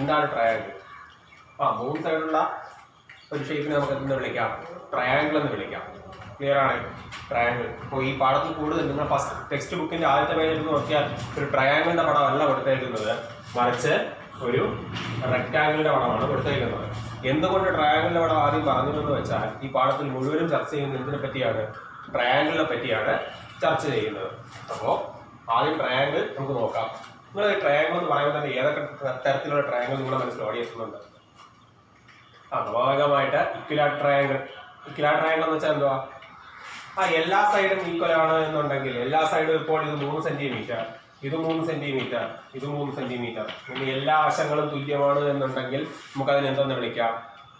എന്താണ് ട്രയാങ്കിൾ? മൂന്ന് സൈഡുള്ള ഒരു ഷേപ്പിനെ നമുക്ക് എന്ത് വിളിക്കാം? ട്രയാങ്കിൾ എന്ന് വിളിക്കാം. ക്ലിയർ ആണ്? ട്രയാങ്കിൾ. അപ്പോൾ ഈ പാഠത്തിൽ കൂടുതൽ നിങ്ങൾ ഫസ്റ്റ് ടെക്സ്റ്റ് ബുക്കിന്റെ ആദ്യത്തെ പേജിൽ നോക്കിയാൽ ഒരു ട്രയാങ്കിളിന്റെ പടമല്ല കൊടുത്തേക്കുന്നത്, മറിച്ച് ഒരു റെക്ടാങ്കിളിന്റെ പടമാണ് കൊടുത്തേക്കുന്നത്. എന്തുകൊണ്ട് ട്രയാങ്കിളിന്റെ പടം ആദ്യം പറഞ്ഞു എന്ന് വെച്ചാൽ ഈ പാഠത്തിൽ മുഴുവനും ചർച്ച ചെയ്യുന്നത് എന്തിനെ പറ്റിയാണ്? ട്രയാങ്കിളിനെ പറ്റിയാണ് ചർച്ച ചെയ്യുന്നത്. അപ്പോൾ ആദ്യം ട്രയാങ്കിൾ നമുക്ക് നോക്കാം. നിങ്ങൾ ട്രയാങ്കിൾ എന്ന് പറയുമ്പോൾ തന്നെ ഏതൊക്കെ തരത്തിലുള്ള ട്രയാങ്കിൾ നിങ്ങളുടെ മനസ്സിൽ ഓടിയെത്തുന്നുണ്ട്? സ്വാഭാവികമായിട്ട് ഇക്വലാറ്റർ ട്രയാങ്കിൾ. ഇക്വലാറ്റർ ട്രയാങ്കിൾ എന്ന് വെച്ചാൽ എന്തുവാ? എല്ലാ സൈഡും ഈക്വൽ ആണ് എന്നുണ്ടെങ്കിൽ, എല്ലാ സൈഡും ഇപ്പോൾ ഇത് 3 സെന്റിമീറ്റർ, ഇത് 3 സെന്റിമീറ്റർ, ഇത് 3 സെന്റിമീറ്റർ, ഇനി എല്ലാ വശങ്ങളും തുല്യമാണ് എന്നുണ്ടെങ്കിൽ നമുക്കതിന് എന്തെന്ന് വിളിക്കാം?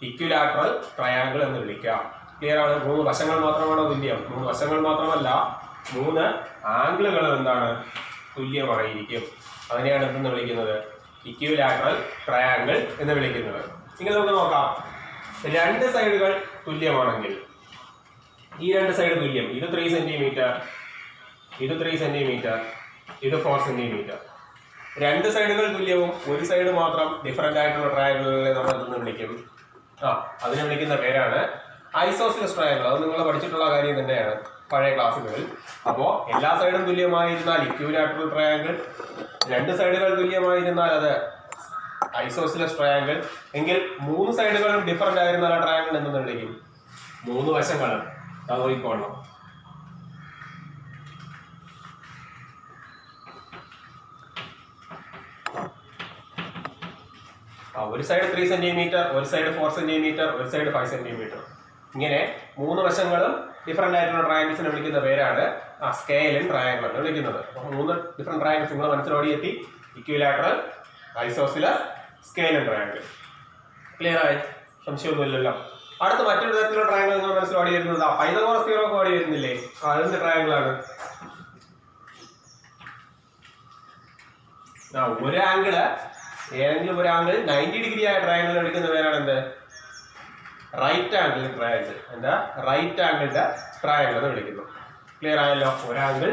ഇക്വലാറ്ററൽ ട്രയാങ്കിൾ എന്ന് വിളിക്കാം. ക്ലിയർ ആണ്? 3 വശങ്ങൾ മാത്രമാണോ തുല്യം? 3 വശങ്ങൾ മാത്രമല്ല, 3 ആംഗിളുകളും എന്താണ്? തുല്യമായിരിക്കും. അതിനെയാണ് എന്തെന്ന് വിളിക്കുന്നത്? ഇക്വലാറ്ററൽ ട്രയാങ്കിൾ എന്ന് വിളിക്കുന്നത്. ഇങ്ങനെ നമുക്ക് നോക്കാം. 2 സൈഡുകൾ തുല്യമാണെങ്കിൽ, ഈ 2 സൈഡ് തുല്യം, ഇത് 3 സെന്റിമീറ്റർ, ഇത് 3 സെന്റിമീറ്റർ, ഇത് 4 സെന്റിമീറ്റർ. 2 സൈഡുകൾ തുല്യവും ഒരു സൈഡ് മാത്രം ഡിഫറെന്റ് ആയിട്ടുള്ള ട്രയാങ്കിളുകളെ നമ്മൾ എന്തെന്ന് വിളിക്കും? അതിനെ വിളിക്കുന്ന പേരാണ് ഐസോസിലസ് ട്രയാങ്കിൾ. അത് നിങ്ങൾ പഠിച്ചിട്ടുള്ള കാര്യം തന്നെയാണ് പഴയ ക്ലാസ്സുകളിൽ. അപ്പോൾ എല്ലാ സൈഡും തുല്യമായിരുന്നാൽ ഇക്വിലാറ്ററൽ ട്രയാങ്കിൾ, 2 സൈഡുകൾ തുല്യമായിരുന്നാൽ അത് ഐസോസിലസ് ട്രയാങ്കിൾ. എങ്കിൽ 3 സൈഡുകളും ഡിഫറെന്റ് ആയിരുന്നാൽ ആ ട്രയാങ്കിൾ എന്തെന്ന് വിളിക്കും? 3 വശങ്ങളും. അത് നോക്കിക്കോളണം. ഒരു സൈഡ് 3 സെന്റിമീറ്റർ, ഒരു സൈഡ് 4 സെന്റിമീറ്റർ, ഒരു സൈഡ് 5 സെന്റിമീറ്റർ. ഇങ്ങനെ 3 വശങ്ങളും ഡിഫറെന്റ് ആയിട്ടുള്ള ട്രയാങ്കിൾസിനെ വിളിക്കുന്ന പേരാണ് സ്കെയിലൻ ട്രയാങ്കിൾ എന്ന് വിളിക്കുന്നത്. അപ്പോൾ 3 ഡിഫറെന്റ് ട്രയാങ്കിൾസ് നിങ്ങൾ മനസ്സിലോടിയെത്തി. Equilateral, isosceles, scalene triangle. Clear ആയി? സംശയമൊന്നുമില്ലല്ലോ. അടുത്ത മറ്റൊരു തരത്തിലുള്ള ട്രയാങ്കിൾ നിങ്ങൾ മനസ്സിലോടി വരുന്നത് പൈതഗോറസ് തിയറം ഒക്കെ ഓടി വരുന്നില്ലേ? അതെന്ത് ട്രയാങ്കിൾ ആണ്? ഒരു ആംഗിള്, ഏതെങ്കിലും ഒരു ആംഗിൾ 90 ഡിഗ്രി ആയ ട്രയാങ്കിൾ വിളിക്കുന്ന പേരാണ് എന്ത്? Right angle triangle. എന്താ? റൈറ്റ് ആംഗിളിന്റെ ട്രയാങ്കിൾ എന്ന് വിളിക്കുന്നു. ക്ലിയർ ആയല്ലോ? ഒരു ആംഗിൾ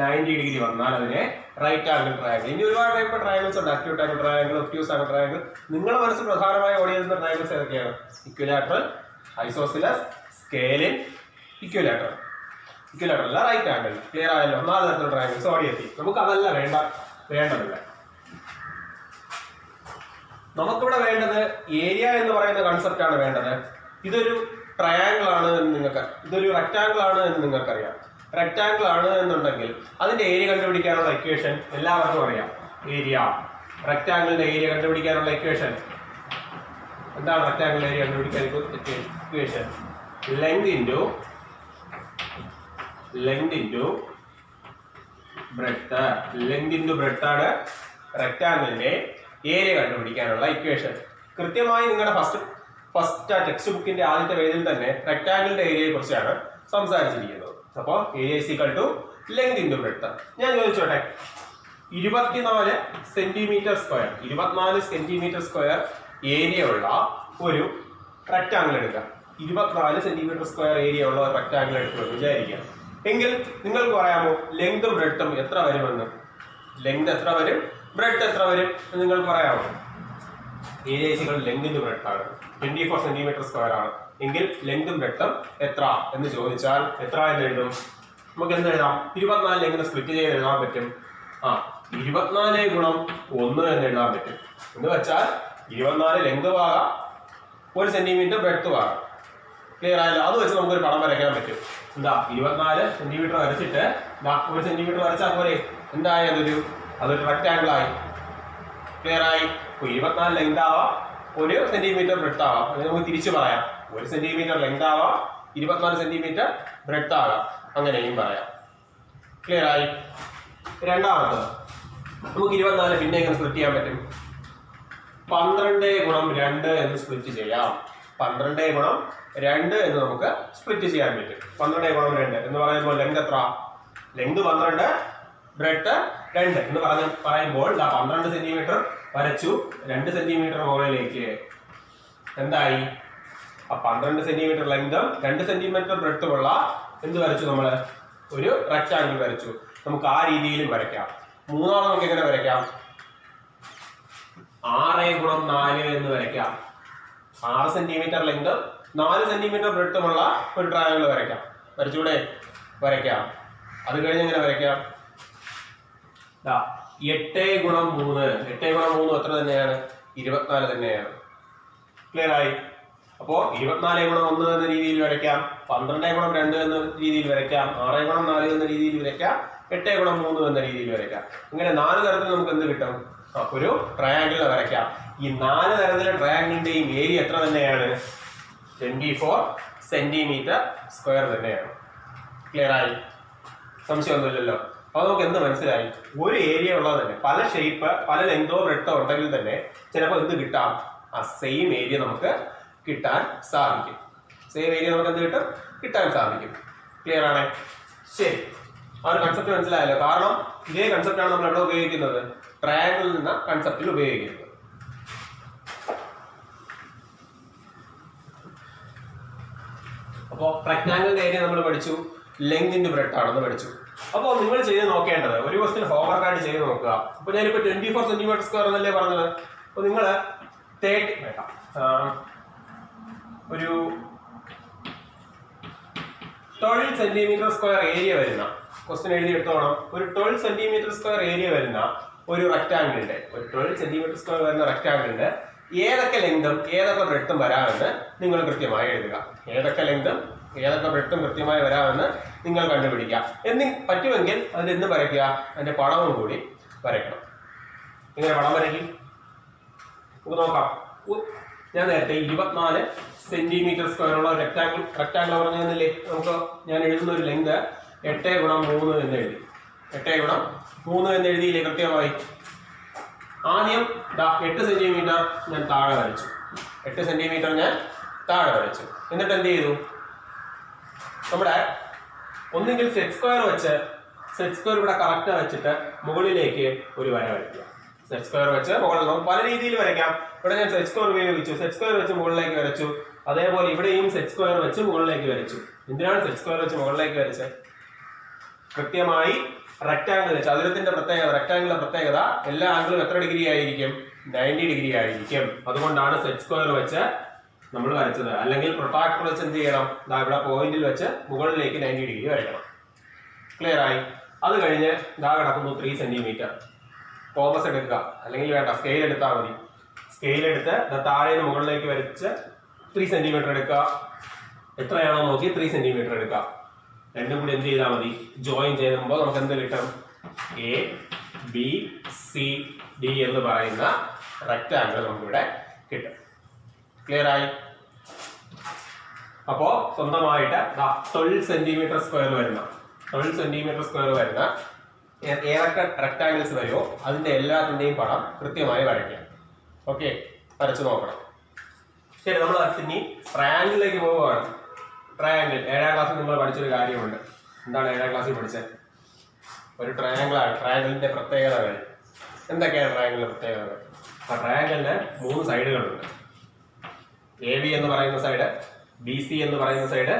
90 ഡിഗ്രി വന്നാൽ അതിനെ റൈറ്റ് ആംഗിൾ ട്രയാങ്കിൾ. ഇനി ഒരുപാട് ടൈപ്പ് ട്രയാങ്കിൾസ് ഉണ്ട്. Acute angle triangle, obtuse angle triangle. നിങ്ങളുടെ മനസ്സിൽ പ്രധാനമായി ഓടിയിരുന്ന ട്രയാങ്കിൾസ് ഏതൊക്കെയാണ്? Equilateral, isosceles, scalene, equilateral. Equilateral അല്ല, റൈറ്റ് ആംഗിൾ. ക്ലിയർ ആയല്ലോ? 4 തരത്തിലുള്ള ട്രയാങ്കിൾസ് ഓടിയെത്തി. നമുക്ക് അതല്ല വേണ്ടതില്ല. നമുക്കിവിടെ വേണ്ടത് ഏരിയ എന്ന് പറയുന്ന കൺസെപ്റ്റ് ആണ് വേണ്ടത്. ഇതൊരു ട്രയാങ്കിൾ ആണ് എന്ന് നിങ്ങൾക്ക്, ഇതൊരു റെക്ടാങ്കിൾ ആണ് എന്ന് നിങ്ങൾക്കറിയാം. റെക്ടാങ്കിൾ ആണ് എന്നുണ്ടെങ്കിൽ അതിന്റെ ഏരിയ കണ്ടുപിടിക്കാനുള്ള ഇക്വേഷൻ എല്ലാവർക്കും അറിയാം. ഏരിയ, റെക്ടാങ്കിളിന്റെ ഏരിയ കണ്ടുപിടിക്കാനുള്ള ഇക്വേഷൻ എന്താണ്? റെക്ടാങ്കിൾ ഏരിയ കണ്ടുപിടിക്കാൻ equation length into breadth. Length into breadth ആണ് റെക്ടാങ്കിളിന്റെ ഏരിയ കണ്ടുപിടിക്കാനുള്ള ഇക്വേഷൻ. കൃത്യമായി നിങ്ങളുടെ ഫസ്റ്റ് ടെക്സ്റ്റ് ബുക്കിന്റെ ആദ്യത്തെ പേജിൽ തന്നെ റെക്ടാങ്കിളിന്റെ ഏരിയയെ കുറിച്ചാണ് സംസാരിച്ചിരിക്കുന്നത്. അപ്പോൾ area is equal to length into breadth. ഞാൻ ചോദിച്ചോട്ടെ, 24 centimetre square, 24 centimetre square area ഉള്ള ഒരു റെക്ടാങ്കിൾ എടുക്കാം. 24 സെന്റിമീറ്റർ സ്ക്വയർ ഏരിയ ഉള്ള ഒരു റെക്ടാങ്കിൾ എടുക്കുമെന്ന് വിചാരിക്കാം. എങ്കിൽ നിങ്ങൾക്ക് പറയാമോ ലെങ്തും ബ്രെഡ്ത്തും എത്ര വരുമെന്ന്? ലെങ്ത് എത്ര വരും, ബ്രെഡ്ത്ത് എത്ര വരും എന്ന് നിങ്ങൾക്ക് പറയാമോ? Area is equal to length into breadth ആണ്. 24 സെന്റിമീറ്റർ സ്ക്വയർ ആണ്. എങ്കിൽ ലെങ്തും ബ്രെഡ്ത്തും എത്ര എന്ന് ചോദിച്ചാൽ എത്ര എന്ന് എഴുതും? നമുക്ക് എന്ത് എഴുതാം? 24 എങ്ങനെ സ്പ്ലിറ്റ് ചെയ്ത് എഴുതാൻ പറ്റും? 24 ഗുണം 1 എന്ന് എഴുതാൻ പറ്റും. എന്ന് വെച്ചാൽ 24 ലെങ്ത് ഭാഗം 1 സെന്റിമീറ്റർ ബ്രെഡ്ത്ത് ഭാഗം. ക്ലിയർ ആയല്ലോ? അത് വെച്ച് നമുക്കൊരു പടം വരയ്ക്കാൻ പറ്റും. എന്താ? 24 സെന്റിമീറ്റർ വരച്ചിട്ട് 1 സെന്റിമീറ്റർ വരച്ചാൽ പോലെ എന്തായി? അതൊരു റെക്ടാങ്കിൾ ആയി. ക്ലിയർ ആയി? 24 ലെങ്ത് ആവാം, 1 സെന്റിമീറ്റർ ബ്രെഡ്ത്ത് ആവാം. അങ്ങനെ നമുക്ക് തിരിച്ചു പറയാം. 1 സെന്റിമീറ്റർ ലെങ്ത് ആവാം, 24 സെന്റിമീറ്റർ ബ്രെഡ്ത്ത് ആകാം. അങ്ങനെയും പറയാം. ക്ലിയർ ആയി? രണ്ടാമത്തത്, നമുക്ക് 24 പിന്നെ എങ്ങനെ സ്പ്ലിറ്റ് ചെയ്യാൻ പറ്റും? 12 ഗുണം 2 എന്ന് സ്പ്ലിറ്റ് ചെയ്യാം. 12 ഗുണം 2 എന്ന് നമുക്ക് സ്പ്ലിറ്റ് ചെയ്യാൻ പറ്റും. 12 ഗുണം 2 എന്ന് പറയുമ്പോൾ ലെങ്ത് എത്ര? ലെങ്ത് 12, ബ്രെഡ്ത്ത് 2 എന്ന് പറയുമ്പോൾ 12 സെന്റിമീറ്റർ വരച്ചു. 2 സെന്റിമീറ്റർ മുകളിലേക്ക് എന്തായി? 12 സെന്റിമീറ്റർ ലെങ്തും 2 സെന്റിമീറ്റർ ബ്രെഡ്ത്തുമുള്ള എന്ത് വരച്ചു? നമ്മൾ ഒരു റെക്ടാങ്കിൾ വരച്ചു. നമുക്ക് ആ രീതിയിലും വരയ്ക്കാം. മൂന്നാമത് നമുക്ക് എങ്ങനെ വരയ്ക്കാം? 6 ഗുണം 4 എന്ന് വരയ്ക്കാം. 6 സെന്റിമീറ്റർ ലെങ്ത് 4 സെന്റിമീറ്റർ ബ്രെഡ്ത്തുമുള്ള ഒരു ട്രയാങ്കിൾ വരയ്ക്കാം. വരച്ചൂടെ? വരയ്ക്കാം. അത് കഴിഞ്ഞ് എങ്ങനെ വരയ്ക്കാം? 8 ഗുണം 3. 8 ഗുണം 3 എത്ര തന്നെയാണ്? 24 തന്നെയാണ്. ക്ലിയർ ആയി? അപ്പോ 24 ഗുണം 1 എന്ന രീതിയിൽ വരയ്ക്കാം, 12 ഗുണം 2 എന്ന രീതിയിൽ വരയ്ക്കാം, 6 ഗുണം 4 എന്ന രീതിയിൽ വരയ്ക്കാം, 8 ഗുണം 3 എന്ന രീതിയിൽ വരയ്ക്കാം. ഇങ്ങനെ 4 തരത്തിൽ നമുക്ക് എന്ത് കിട്ടും? ഒരു ട്രയാങ്കിൾ വരയ്ക്കാം. ഈ 4 തരത്തിലെ ട്രയാങ്കിളിന്റെയും ഏരിയ എത്ര തന്നെയാണ്? 24 സെന്റിമീറ്റർ സ്ക്വയർ തന്നെയാണ്. ക്ലിയർ ആയി? സംശയമൊന്നുമില്ലല്ലോ. അപ്പൊ നമുക്ക് എന്ത് മനസ്സിലായി? ഒരു ഏരിയ ഉള്ളത് തന്നെ പല ഷേപ്പ്, പല ലെങ്തോ ബ്രെഡ്ത്തോ ഉണ്ടെങ്കിൽ തന്നെ ചിലപ്പോൾ എന്ത് കിട്ടാം? ആ സെയിം ഏരിയ നമുക്ക് കിട്ടാൻ സാധിക്കും. സെയിം ഏരിയ നമുക്ക് എന്ത് കിട്ടും? കിട്ടാൻ സാധിക്കും. ക്ലിയർ ആണേ? ശരി, ആ ഒരു കൺസെപ്റ്റ് മനസ്സിലായല്ലോ. കാരണം ഇതേ കൺസെപ്റ്റാണ് നമ്മൾ എവിടെ ഉപയോഗിക്കുന്നത്? ട്രയാങ്കിൾ എന്ന കൺസെപ്റ്റിൽ ഉപയോഗിക്കുന്നത്. അപ്പോൾ റെക്ടാങ്കിളിന്റെ ഏരിയ നമ്മൾ പഠിച്ചു, ലെങ്ത് ഇൻറ്റു ബ്രെഡ്ത്ത് ആണെന്ന് പഠിച്ചു. അപ്പോൾ നിങ്ങൾ ചെയ്ത് നോക്കേണ്ടത് ഒരു ക്വസ്റ്റ്യൻ ഹോംവർക്ക് ആയിട്ട് ചെയ്ത് നോക്കുക. അപ്പോൾ ഞാനിപ്പോൾ 24 സെന്റിമീറ്റർ സ്ക്വയർ എന്നല്ലേ പറഞ്ഞത്. അപ്പോൾ നിങ്ങൾ 30 ഒരു 12 സെന്റിമീറ്റർ സ്ക്വയർ ഏരിയ വരുന്ന ക്വസ്റ്റ്യൻ എഴുതി എടുത്തോണം. ഒരു 12 സെന്റിമീറ്റർ സ്ക്വയർ ഏരിയ വരുന്ന ഒരു റെക്ടാങ്കിളിന്റെ, ഒരു 12 സെന്റിമീറ്റർ സ്ക്വയർ വരുന്ന റെക്ടാങ്കിളിന്റെ ഏതൊക്കെ ലെങ്തും ഏതൊക്കെ ബ്രെഡ്ത്തും വരാമെന്ന് നിങ്ങൾ കൃത്യമായി എഴുതുക. ഏതൊക്കെ ലെങ്തും ഏതൊക്കെ ബ്രെഡ്ത്തും കൃത്യമായി വരാമെന്ന് നിങ്ങൾ കണ്ടുപിടിക്കുക. പറ്റുമെങ്കിൽ അതിൽ എന്ത് വരയ്ക്കുക? അതിന്റെ പടവും കൂടി വരയ്ക്കണം. ഇങ്ങനെ പടം വരയ്ക്കും. നമുക്ക് നോക്കാം. ഞാൻ നേരത്തെ 24 സെന്റിമീറ്റർ സ്ക്വയർ ഉള്ള റെക്ടാങ്കിൾ പറഞ്ഞു തന്നില്ലേ? നമുക്ക് ഞാൻ എഴുതുന്ന ഒരു ലെങ്ത് 8 ഗുണം 3 എന്ന് എഴുതി. 8 ഗുണം 3 എന്ന് എഴുതിയില്ലേ കൃത്യമായി? ആദ്യം 8 സെന്റിമീറ്റർ ഞാൻ താഴെ വരച്ചു. 8 സെന്റിമീറ്റർ ഞാൻ താഴെ വരച്ചു. എന്നിട്ട് എന്ത് ചെയ്തു? നമ്മുടെ ഒന്നുകിൽ സെറ്റ് സ്ക്വയർ വെച്ച്, സെറ്റ് സ്ക്വയർ ഇവിടെ കറക്റ്റ് വെച്ചിട്ട് മുകളിലേക്ക് ഒരു വര വരയ്ക്കുക. സെറ്റ് സ്ക്വയർ വെച്ച് മുകളിൽ നമുക്ക് പല രീതിയിൽ വരയ്ക്കാം. ഇവിടെ ഞാൻ സെറ്റ് സ്ക്വയർ ഉപയോഗിച്ചു. സെറ്റ് സ്ക്വയർ വെച്ച് മുകളിലേക്ക് വരച്ചു. അതേപോലെ ഇവിടെയും സെറ്റ് സ്ക്വയർ വെച്ച് മുകളിലേക്ക് വരച്ചു. എന്തിനാണ് സെറ്റ് സ്ക്വയർ വെച്ച് മുകളിലേക്ക് വരച്ചത്? കൃത്യമായി റെക്ടാങ്കിൾ, ചതുരത്തിന്റെ പ്രത്യേകത, റെക്ടാങ്കിളിന്റെ പ്രത്യേകത എല്ലാ ആംഗിളും എത്ര ഡിഗ്രി ആയിരിക്കും? 90 ഡിഗ്രി ആയിരിക്കും. അതുകൊണ്ടാണ് സെറ്റ് സ്ക്വയർ വെച്ച് നമ്മൾ വരച്ചത്. അല്ലെങ്കിൽ പ്രൊട്രാക്ടർ വെച്ച് എന്ത് ചെയ്യണം? ഇവിടെ പോയിന്റിൽ വെച്ച് മുകളിലേക്ക് 90 ഡിഗ്രി വരയ്ക്കണം. ക്ലിയർ ആയി? അത് കഴിഞ്ഞ് കിടക്കുന്നു 3 സെന്റിമീറ്റർ. കോമ്പസ് എടുക്കുക, അല്ലെങ്കിൽ വേണ്ട സ്കെയിൽ എടുത്താൽ മതി. സ്കെയിൽ എടുത്ത് താഴെ നിന്ന് മുകളിലേക്ക് വരച്ച് 3 സെന്റിമീറ്റർ എടുക്കുക. എത്രയാണോ നോക്കി 3 സെന്റിമീറ്റർ എടുക്കുക. രണ്ടും കൂടി എന്ത് ചെയ്താൽ മതി? ജോയിൻ ചെയ്യുമ്പോൾ നമുക്ക് എന്ത് കിട്ടും? ABCD എന്ന് പറയുന്ന റെക്ടാങ്കിൾ നമുക്കിവിടെ കിട്ടും. ക്ലിയർ ആയി? അപ്പോ സ്വന്തമായിട്ട് 12 സെന്റിമീറ്റർ സ്ക്വയർ വരുന്ന ഏതൊക്കെ റെക്ടാങ്കിൾസ് വരുമോ അതിന്റെ എല്ലാത്തിന്റെയും പടം കൃത്യമായി വരയ്ക്കാം. ഓക്കെ, വരച്ചു നോക്കണം. ശരി, നമ്മൾ ഇനി ട്രയാങ്കിളിലേക്ക് പോവുകയാണ്. ട്രയാങ്കിൾ 7ാം ക്ലാസ്സിൽ നിങ്ങൾ പഠിച്ചൊരു കാര്യമുണ്ട്. എന്താണ് 7ാം ക്ലാസ്സിൽ പഠിച്ചത്? ഒരു ട്രയാങ്കിളാണ്. ട്രയാങ്കിളിന്റെ പ്രത്യേകതകൾ എന്തൊക്കെയാണ്? ട്രയാങ്കിളിന്റെ പ്രത്യേകതകൾ, ആ ട്രയാങ്കിളിന് 3 സൈഡുകളുണ്ട്. AB എന്ന് പറയുന്ന സൈഡ്, BC എന്ന് പറയുന്ന സൈഡ്,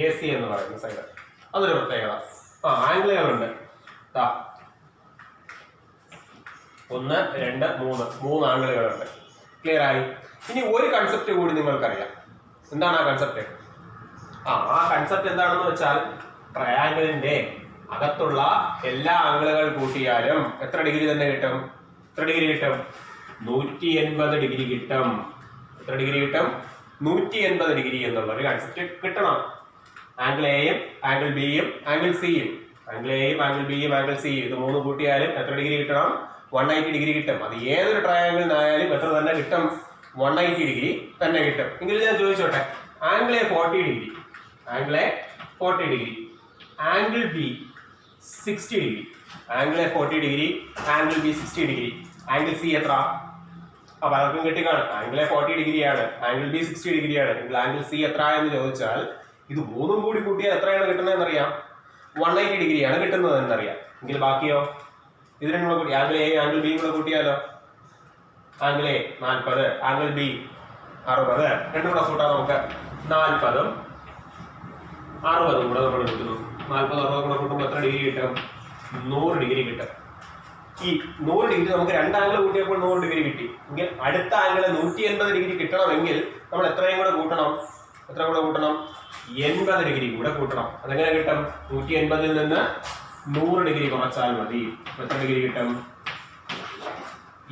AC എന്ന് പറയുന്ന സൈഡ്. അതൊരു പ്രത്യേകത. ആംഗിളുകളുണ്ട്. 1, 2, 3 ആംഗിളുകളുണ്ട്. ക്ലിയർ ആയി? ഇനി ഒരു കൺസെപ്റ്റ് കൂടി നിങ്ങൾക്കറിയാം. എന്താണ് ആ കൺസെപ്റ്റ്? ആ കൺസെപ്റ്റ് എന്താണെന്ന് വെച്ചാൽ ട്രയാങ്കിളിന്റെ അകത്തുള്ള എല്ലാ ആംഗിളുകൾ കൂട്ടിയാലും എത്ര ഡിഗ്രി തന്നെ കിട്ടും? എത്ര ഡിഗ്രി കിട്ടും? 180 ഡിഗ്രി കിട്ടും. എത്ര ഡിഗ്രി കിട്ടും? 180 ഡിഗ്രി എന്നുള്ള ഒരു കൺസെപ്റ്റ് കിട്ടണം. ആംഗിൾ എയും ആംഗിൾ ബിയും ആംഗിൾ സിയും, ആംഗിൾ എയും ആംഗിൾ ബിയും ആംഗിൾ സിയും ഇത് 3 കൂട്ടിയാലും എത്ര ഡിഗ്രി കിട്ടണം? 180 ഡിഗ്രി കിട്ടും. അത് ഏതൊരു ട്രയാങ്കിളിനായാലും എത്ര തന്നെ കിട്ടും? 180 ഡിഗ്രി തന്നെ കിട്ടും. എങ്കിൽ ഞാൻ ചോദിച്ചോട്ടെ, angle A 40 degree, angle A 40 degree, angle B 60 degree, angle A 40 degree, angle B 60 degree, angle C എത്ര? പലർക്കും കിട്ടിക്കാണും. ആംഗിൾ എ 40 ഡിഗ്രിയാണ്, ആംഗിൾ ബി 60 ഡിഗ്രിയാണ്. എങ്കിൽ ആംഗിൾ സി എത്ര എന്ന് ചോദിച്ചാൽ ഇത് 3 കൂടി കൂട്ടിയാൽ എത്രയാണ് കിട്ടുന്നതെന്ന് അറിയാം? 180 ഡിഗ്രിയാണ് കിട്ടുന്നത് എന്നറിയാം. എങ്കിൽ ബാക്കിയോ? ഇത് രണ്ടും കൂടി ആംഗിൾ എയും ആംഗിൾ ബിയും കൂടെ കൂട്ടിയാലോ? ആംഗിൾ എ 40, ആംഗിൾ ബി 60, രണ്ടും കൂടെ കൂട്ടാം നമുക്ക്. 40ഉം 60ഉം കൂടെ നമ്മൾ കിട്ടുന്നു. 40, 60 കൂടെ കൂട്ടുമ്പോൾ എത്ര ഡിഗ്രി കിട്ടും? 100 ഡിഗ്രി കിട്ടും. ഈ 100 ഡിഗ്രി നമുക്ക് രണ്ട് ആംഗിൾ കൂട്ടിയപ്പോൾ 100 ഡിഗ്രി കിട്ടി എങ്കിൽ അടുത്ത ആംഗിൾ 180 ഡിഗ്രി കിട്ടണമെങ്കിൽ നമ്മൾ എത്രയും കൂടെ കൂട്ടണം? എത്ര കൂടെ കൂട്ടണം? 80 ഡിഗ്രി കൂടെ കൂട്ടണം. അതെങ്ങനെ കിട്ടും? 180-ൽ നിന്ന് 100 ഡിഗ്രി കുറച്ചാൽ മതി. എത്ര ഡിഗ്രി കിട്ടും?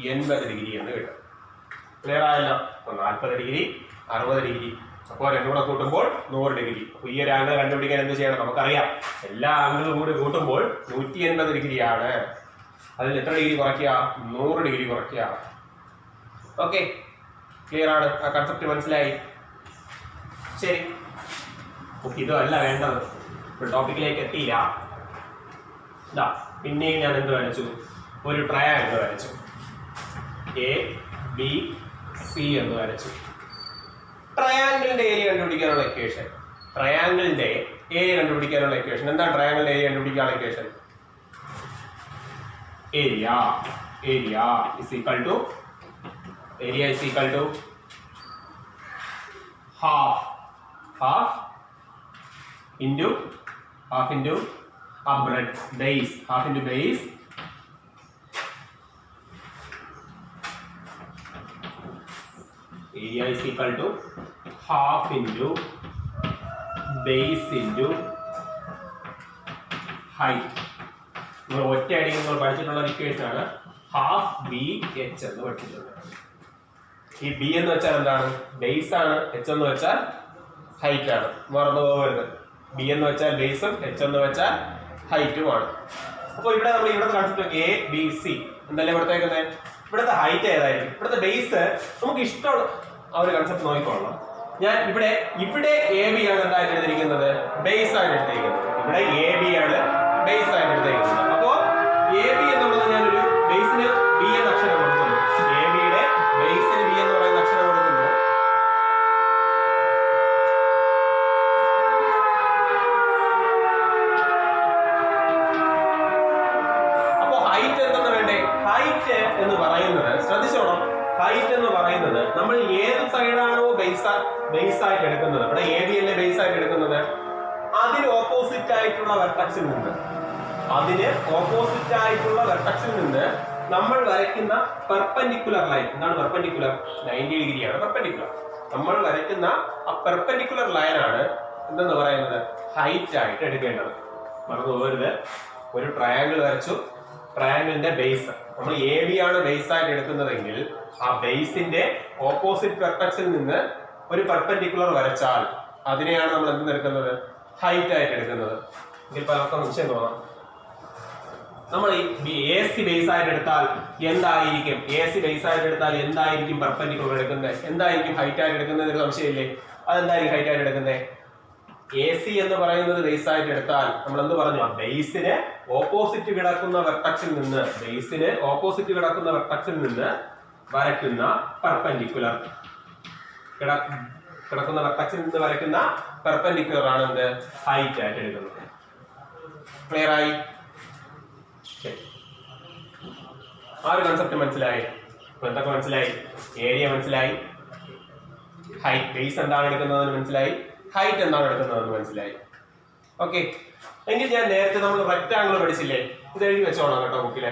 80 ഡിഗ്രി എന്ന് കിട്ടും. ക്ലിയർ ആയല്ലോ? 40 ഡിഗ്രി, 60 ഡിഗ്രി. അപ്പോൾ രണ്ടും കൂടെ കൂട്ടുമ്പോൾ 100 ഡിഗ്രി. അപ്പോൾ ഈ ഒരു ആംഗിൾ കണ്ടുപിടിക്കാൻ എന്ത് ചെയ്യണം? നമുക്കറിയാം എല്ലാ ആംഗിളും കൂടി കൂട്ടുമ്പോൾ 180 ഡിഗ്രിയാണ്. അതിൽ എത്ര ഡിഗ്രി കുറയ്ക്കുക? 100 ഡിഗ്രി കുറയ്ക്കുക. ഓക്കെ, ക്ലിയർ ആണ്? ആ കൺസെപ്റ്റ് മനസ്സിലായി? ശരി, ഇതല്ല വേണ്ടത്. ഇപ്പോൾ ടോപ്പിക്കിലേക്ക് എത്തിയില്ല. ഇതാ പിന്നെയും ഞാൻ എന്ത് വരച്ചു? ഒരു ട്രയാങ്കിൾ വരച്ചു. ABC എന്ന് വരച്ചു. ട്രയാങ്കിളിന്റെ ഏരിയ കണ്ടുപിടിക്കാനുള്ള ഇക്വേഷൻ. ട്രയാങ്കിളിന്റെ ഏരിയ കണ്ടുപിടിക്കാനുള്ള ഇക്വേഷൻ എന്താണ്? ട്രയാങ്കിളിന്റെ ഏരിയ കണ്ടുപിടിക്കാനുള്ള equation area is equal to half into a base, half into base area is equal to half into base into height. നിങ്ങൾ ഒറ്റയടിക്ക് നിങ്ങൾ പഠിച്ചിട്ടുള്ള ഇക്വേഷൻ ആണ് ഹാഫ് ബി എച്ച് എന്ന് പഠിച്ചിട്ടുണ്ട്. ഈ ബി എന്ന് വെച്ചാൽ എന്താണ്? ബേസ് ആണ്. എച്ച് എന്ന് വെച്ചാൽ ഹൈറ്റ് ആണ്. മറന്നു പോകരുത്. ബി എന്ന് വെച്ചാൽ ബേസും എച്ച് എന്ന് വെച്ചാൽ ഹൈറ്റുമാണ്. അപ്പോൾ ഇവിടെ നമ്മൾ ഇവിടുത്തെ കൺസെപ്റ്റ് ABC എന്തല്ലേ ഇവിടത്തേക്കുന്നത്? ഇവിടുത്തെ ഹൈറ്റ് ഏതായിരിക്കും? ഇവിടുത്തെ ബേസ് നമുക്ക് ഇഷ്ടമുള്ള ആ ഒരു കൺസെപ്റ്റ് നോക്കിക്കൊള്ളണം. ഞാൻ ഇവിടെ AB ആണ് എന്തായിട്ട് എടുത്തിരിക്കുന്നത്? ബേസ് ആയിട്ട് എടുത്തിരിക്കുന്നത്. ഇവിടെ AB ആണ് ബേസ് ആയിട്ട് എടുത്തിരിക്കുന്നത്. അപ്പോൾ AB എന്നുള്ളത് ഞാനൊരു ബേസിന് ബി എന്ന അക്ഷരം കൊടുക്കുന്നു. ABയുടെ ബേസിന് ബി എന്ന് പറയുന്ന അക്ഷരം കൊടുക്കുന്നു. അപ്പോ ഹൈറ്റ് എന്തെന്ന് വേണ്ടേ? ഹൈറ്റ് എന്ന് പറയുന്നത് ശ്രദ്ധിച്ചോണം. ഹൈറ്റ് എന്ന് പറയുന്നത് നമ്മൾ ഏത് സൈഡാണോ ബേസ് ആയിട്ട് എടുക്കുന്നത്, ഇവിടെ AB അല്ലേ ബേസ് ആയിട്ട് എടുക്കുന്നത്, അതിന് ഓപ്പോസിറ്റ് ആയിട്ടുള്ള വെർട്ടക്സിൽ നിന്ന് നമ്മൾ വരയ്ക്കുന്ന പെർപെൻഡിക്കുലർ ലൈൻ. എന്താണ് പെർപെൻഡിക്കുലർ? 90 ഡിഗ്രിയാണ് പെർപെൻഡിക്കുലർ. നമ്മൾ വരയ്ക്കുന്ന ആ പെർപെൻഡിക്കുലർ ലൈനാണ് എന്തെന്ന് പറയുന്നത്? ഹൈറ്റ് ആയിട്ട് എടുക്കേണ്ടത്. മറന്നു പോകരുത്. ഒരു ട്രയാങ്കിൾ വരച്ചു. ട്രയാങ്കിളിന്റെ ബേസ് നമ്മൾ AB ആണ് ബേസ് ആയിട്ട് എടുക്കുന്നതെങ്കിൽ ആ ബേസിന്റെ ഓപ്പോസിറ്റ് വെർട്ടക്സിൽ നിന്ന് ഒരു പെർപെൻഡിക്കുലർ വരച്ചാൽ അതിനെയാണ് നമ്മൾ എന്തെടുക്കുന്നത്? ഹൈറ്റ് ആയിട്ട് എടുക്കുന്നത്. ഇതിൽ പലർക്കും നിശ്ചയം തോന്നാം. നമ്മൾ ഈ AC ബേസ് ആയിട്ട് എടുത്താൽ എന്തായിരിക്കും? AC ബേസ് ആയിട്ട് എടുത്താൽ എന്തായിരിക്കും പെർപെൻഡിക്കുലർ എടുക്കുന്നത്? എന്തായിരിക്കും ഹൈറ്റ് ആയിട്ട് എടുക്കുന്നത്? ഒരു സംശയമില്ലേ? അതെന്തായിരിക്കും ഹൈറ്റ് ആയിട്ട് എടുക്കുന്നത്? AC എന്ന് പറയുന്നത് ബേസ് ആയിട്ട് എടുത്താൽ നമ്മൾ എന്ത് പറഞ്ഞു? ബേസിന് ഓപ്പോസിറ്റ് കിടക്കുന്ന വെർട്ടക്സിൽ നിന്ന് വരയ്ക്കുന്ന പെർപെൻഡിക്കുലർ കിടക്കുന്ന വെർട്ടക്സിൽ നിന്ന് വരയ്ക്കുന്ന പെർപെൻഡിക്കുലർ ആണ് എന്ത്? ഹൈറ്റ് ആയിട്ട് എടുക്കുന്നത്. ക്ലിയർ ആയി? ആ ഒരു കൺസെപ്റ്റ് മനസ്സിലായി? എന്തൊക്കെ മനസ്സിലായി? ഏരിയ മനസ്സിലായി, ഹൈറ്റ് ബേസ് എന്താണ് എടുക്കുന്നതെന്ന് മനസ്സിലായി, ഹൈറ്റ് എന്താണ് എടുക്കുന്നതെന്ന് മനസ്സിലായി. ഓക്കെ, എങ്കിൽ ഞാൻ നേരത്തെ നമ്മൾ റെക്ടാംഗിൾ പഠിച്ചില്ലേ? ഇത് എഴുതി വെച്ചോളാം കേട്ടോ ബുക്കിലെ.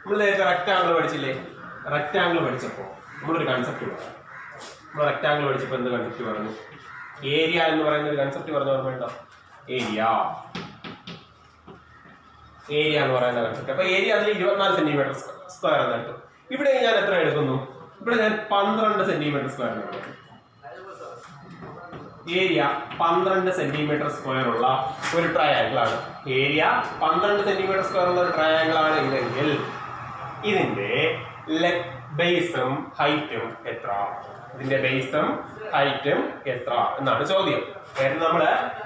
നമ്മൾ നേരത്തെ റെക്ടാംഗിൾ പഠിച്ചില്ലേ? റെക്ടാംഗിൾ പഠിച്ചപ്പോൾ നമ്മളൊരു കൺസെപ്റ്റ് പറഞ്ഞു. നമ്മൾ റെക്ടാംഗിൾ പഠിച്ചപ്പോൾ എന്ത് കൺസെപ്റ്റ് പറഞ്ഞു? ഏരിയ എന്ന് പറയുന്ന ഒരു കൺസെപ്റ്റ് പറഞ്ഞു. ഓർമ്മയുണ്ടോ? ഏരിയ എന്ന് പറയുന്ന കൺസെപ്റ്റ്. അപ്പൊ ഏരിയ അതിൽ 24 സെന്റിമീറ്റർ സ്ക്വയർ എന്ന് എടുത്തു. ഇവിടെ ഞാൻ എത്ര എടുക്കുന്നു? ഇവിടെ ഞാൻ 12 സെന്റിമീറ്റർ സ്ക്വയർ എടുക്കുന്നു. ഏരിയ 12 സെന്റിമീറ്റർ സ്ക്വയർ ഉള്ള ഒരു ട്രയാങ്കിൾ ആണ്. ഏരിയ 12 സെന്റിമീറ്റർ സ്ക്വയർ ഉള്ള ഒരു ട്രയാങ്കിൾ ആണ് ഇതെങ്കിൽ ഇതിന്റെ ബേസും ഹൈറ്റും എത്ര? ഇതിന്റെ ബേസും ഹൈറ്റും എത്ര എന്നാണ് ചോദ്യം. നേരത്തെ നമ്മൾ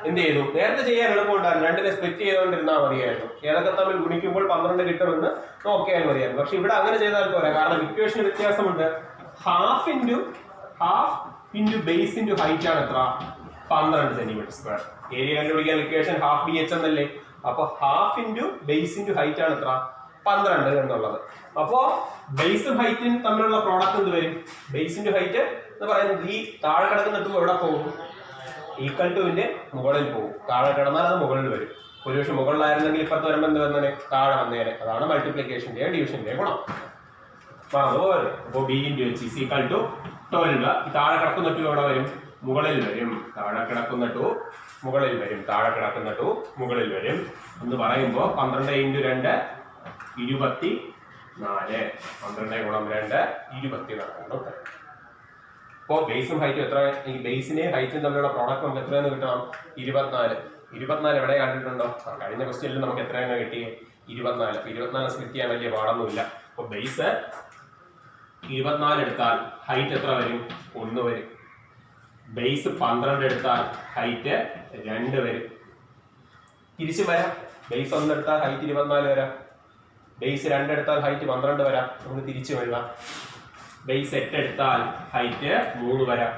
എന്ത് ചെയ്തു? നേരത്തെ ചെയ്യാൻ എളുപ്പമുണ്ടായിരുന്നു. രണ്ടിനെ സ്പ്ലിറ്റ് ചെയ്തുകൊണ്ടിരുന്നാൽ മതിയായിരുന്നു. ഏതൊക്കെ തമ്മിൽ ഗുണിക്കുമ്പോൾ 12 കിട്ടുമെന്ന് നോക്കിയാൽ മതിയായിരുന്നു. പക്ഷെ ഇവിടെ അങ്ങനെ ചെയ്താൽ പോരാ. കാരണം ഇക്വേഷൻ വ്യത്യാസമുണ്ട്. Half into base into height ആണ് എത്ര? 12 സെന്റിമീറ്റർ സ്ക്വയർ. ഏരിയ കണ്ടുപിടിക്കാൻ ഇക്വേഷൻ ഹാഫ് ബി എച്ച് എന്നല്ലേ? അപ്പൊ half into base into height ആണ് എത്ര? 12 എന്നുള്ളത്. അപ്പോ ബേസും ഹൈറ്റും തമ്മിലുള്ള പ്രോഡക്റ്റ് എന്ത് വരും? ബേസ് ഇൻറ്റു ഹൈറ്റ് എന്ന് പറയുന്നത് ഈ താഴെ കിടക്കുന്ന എത്തുമ്പോൾ എവിടെ പോകും? ഈക്വൽ ടുവിന്റെ മുകളിൽ പോകും. താഴെ കിടന്നാൽ അത് മുകളിൽ വരും. ഒരുപക്ഷെ മുകളിലായിരുന്നെങ്കിൽ ഇപ്പുറത്ത് വരുമ്പോൾ എന്ത് വന്നേനെ, താഴെ വന്നേനെ. അതാണ് മൾട്ടിപ്ലിക്കേഷന്റെയോ ഡിവിഷന്റെയോ ഗുണം. മറന്നുപോലെ. അപ്പോൾ b × h is equal to 12. ഈ താഴെ കിടക്കുന്ന 2 എവിടെ വരും? മുകളിൽ വരും. താഴെ കിടക്കുന്ന 2 മുകളിൽ വരും. താഴെ കിടക്കുന്ന 2 മുകളിൽ വരും എന്ന് പറയുമ്പോൾ 12 × 2 24. 12 × 2 24 ഉത്തരം. അപ്പോൾ ബേസും ഹൈറ്റും എത്ര? ഈ ബേസിനെയും ഹൈറ്റും തമ്മിലുള്ള പ്രോഡക്റ്റ് നമുക്ക് എത്രയെന്ന് കിട്ടണം? 24. 24 എവിടെ കണ്ടിട്ടുണ്ടോ? കഴിഞ്ഞ ക്വസ്റ്റ്യനിൽ നമുക്ക് എത്രയാണ് കിട്ടിയത്? 24. 24 സ്പ്ലിറ്റ് ചെയ്യാൻ വലിയ പാടൊന്നുമില്ല. അപ്പോൾ ബേസ് 24 എടുത്താൽ ഹൈറ്റ് എത്ര വരും? 1 വരും. ബേസ് 12 എടുത്താൽ ഹൈറ്റ് 2 വരും. തിരിച്ചു വരാം. ബേസ് 1 എടുത്താൽ ഹൈറ്റ് 24 വരാം. ബേസ് 2 എടുത്താൽ ഹൈറ്റ് 12 വരാം. നമുക്ക് തിരിച്ചു വരാം. ബേസ് 8 എടുത്താൽ ഹൈറ്റ് 3 വരാം.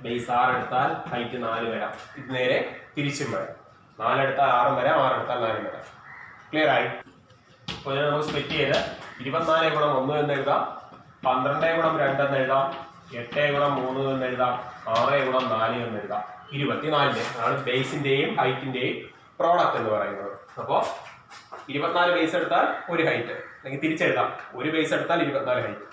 ബേസ് 6 എടുത്താൽ ഹൈറ്റ് 4 വരാം. ഇത് നേരെ തിരിച്ചും വരാം. 4 എടുത്താൽ 6 വരാം. 6 എടുത്താൽ 4 വരാം. ക്ലിയർ ആയി? അപ്പോൾ നമുക്ക് സ്പ്ലിറ്റ് ചെയ്ത് 24 × 1 എന്ന് എഴുതാം, 12 × 2 എന്ന് എഴുതാം, 8 × 3 എന്ന് എഴുതാം, 6 × 4 എന്ന് എഴുതാം. 24 ആണ് ബേസിന്റെയും ഹൈറ്റിന്റെയും പ്രോഡക്റ്റ് എന്ന് പറയുന്നത്. അപ്പോൾ 24 ബേസ് എടുത്താൽ ഒരു ഹൈറ്റ്, അല്ലെങ്കിൽ തിരിച്ചെഴുതാം, ഒരു ബേസ് എടുത്താൽ 24 ഹൈറ്റ്.